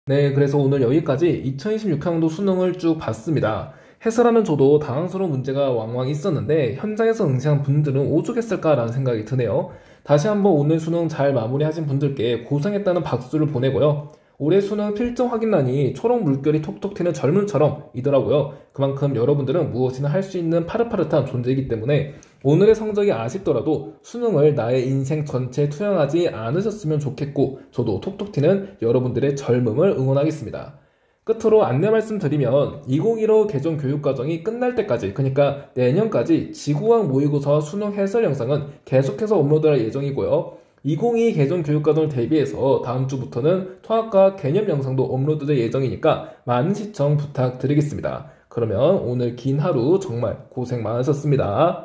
네, 그래서 오늘 여기까지 2026학년도 수능을 쭉 봤습니다. 해설하면 저도 당황스러운 문제가 왕왕 있었는데 현장에서 응시한 분들은 오죽했을까라는 생각이 드네요. 다시 한번 오늘 수능 잘 마무리하신 분들께 고생했다는 박수를 보내고요. 올해 수능 필정 확인란이 초록 물결이 톡톡 튀는 젊음처럼 이더라고요. 그만큼 여러분들은 무엇이나 할 수 있는 파릇파릇한 존재이기 때문에 오늘의 성적이 아쉽더라도 수능을 나의 인생 전체에 투영하지 않으셨으면 좋겠고 저도 톡톡 튀는 여러분들의 젊음을 응원하겠습니다. 끝으로 안내 말씀드리면 2015 개정 교육과정이 끝날 때까지 그러니까 내년까지 지구과학 모의고사 수능 해설 영상은 계속해서 업로드할 예정이고요. 2022 개정 교육과정을 대비해서 다음 주부터는 통합과 개념 영상도 업로드될 예정이니까 많은 시청 부탁드리겠습니다. 그러면 오늘 긴 하루 정말 고생 많으셨습니다.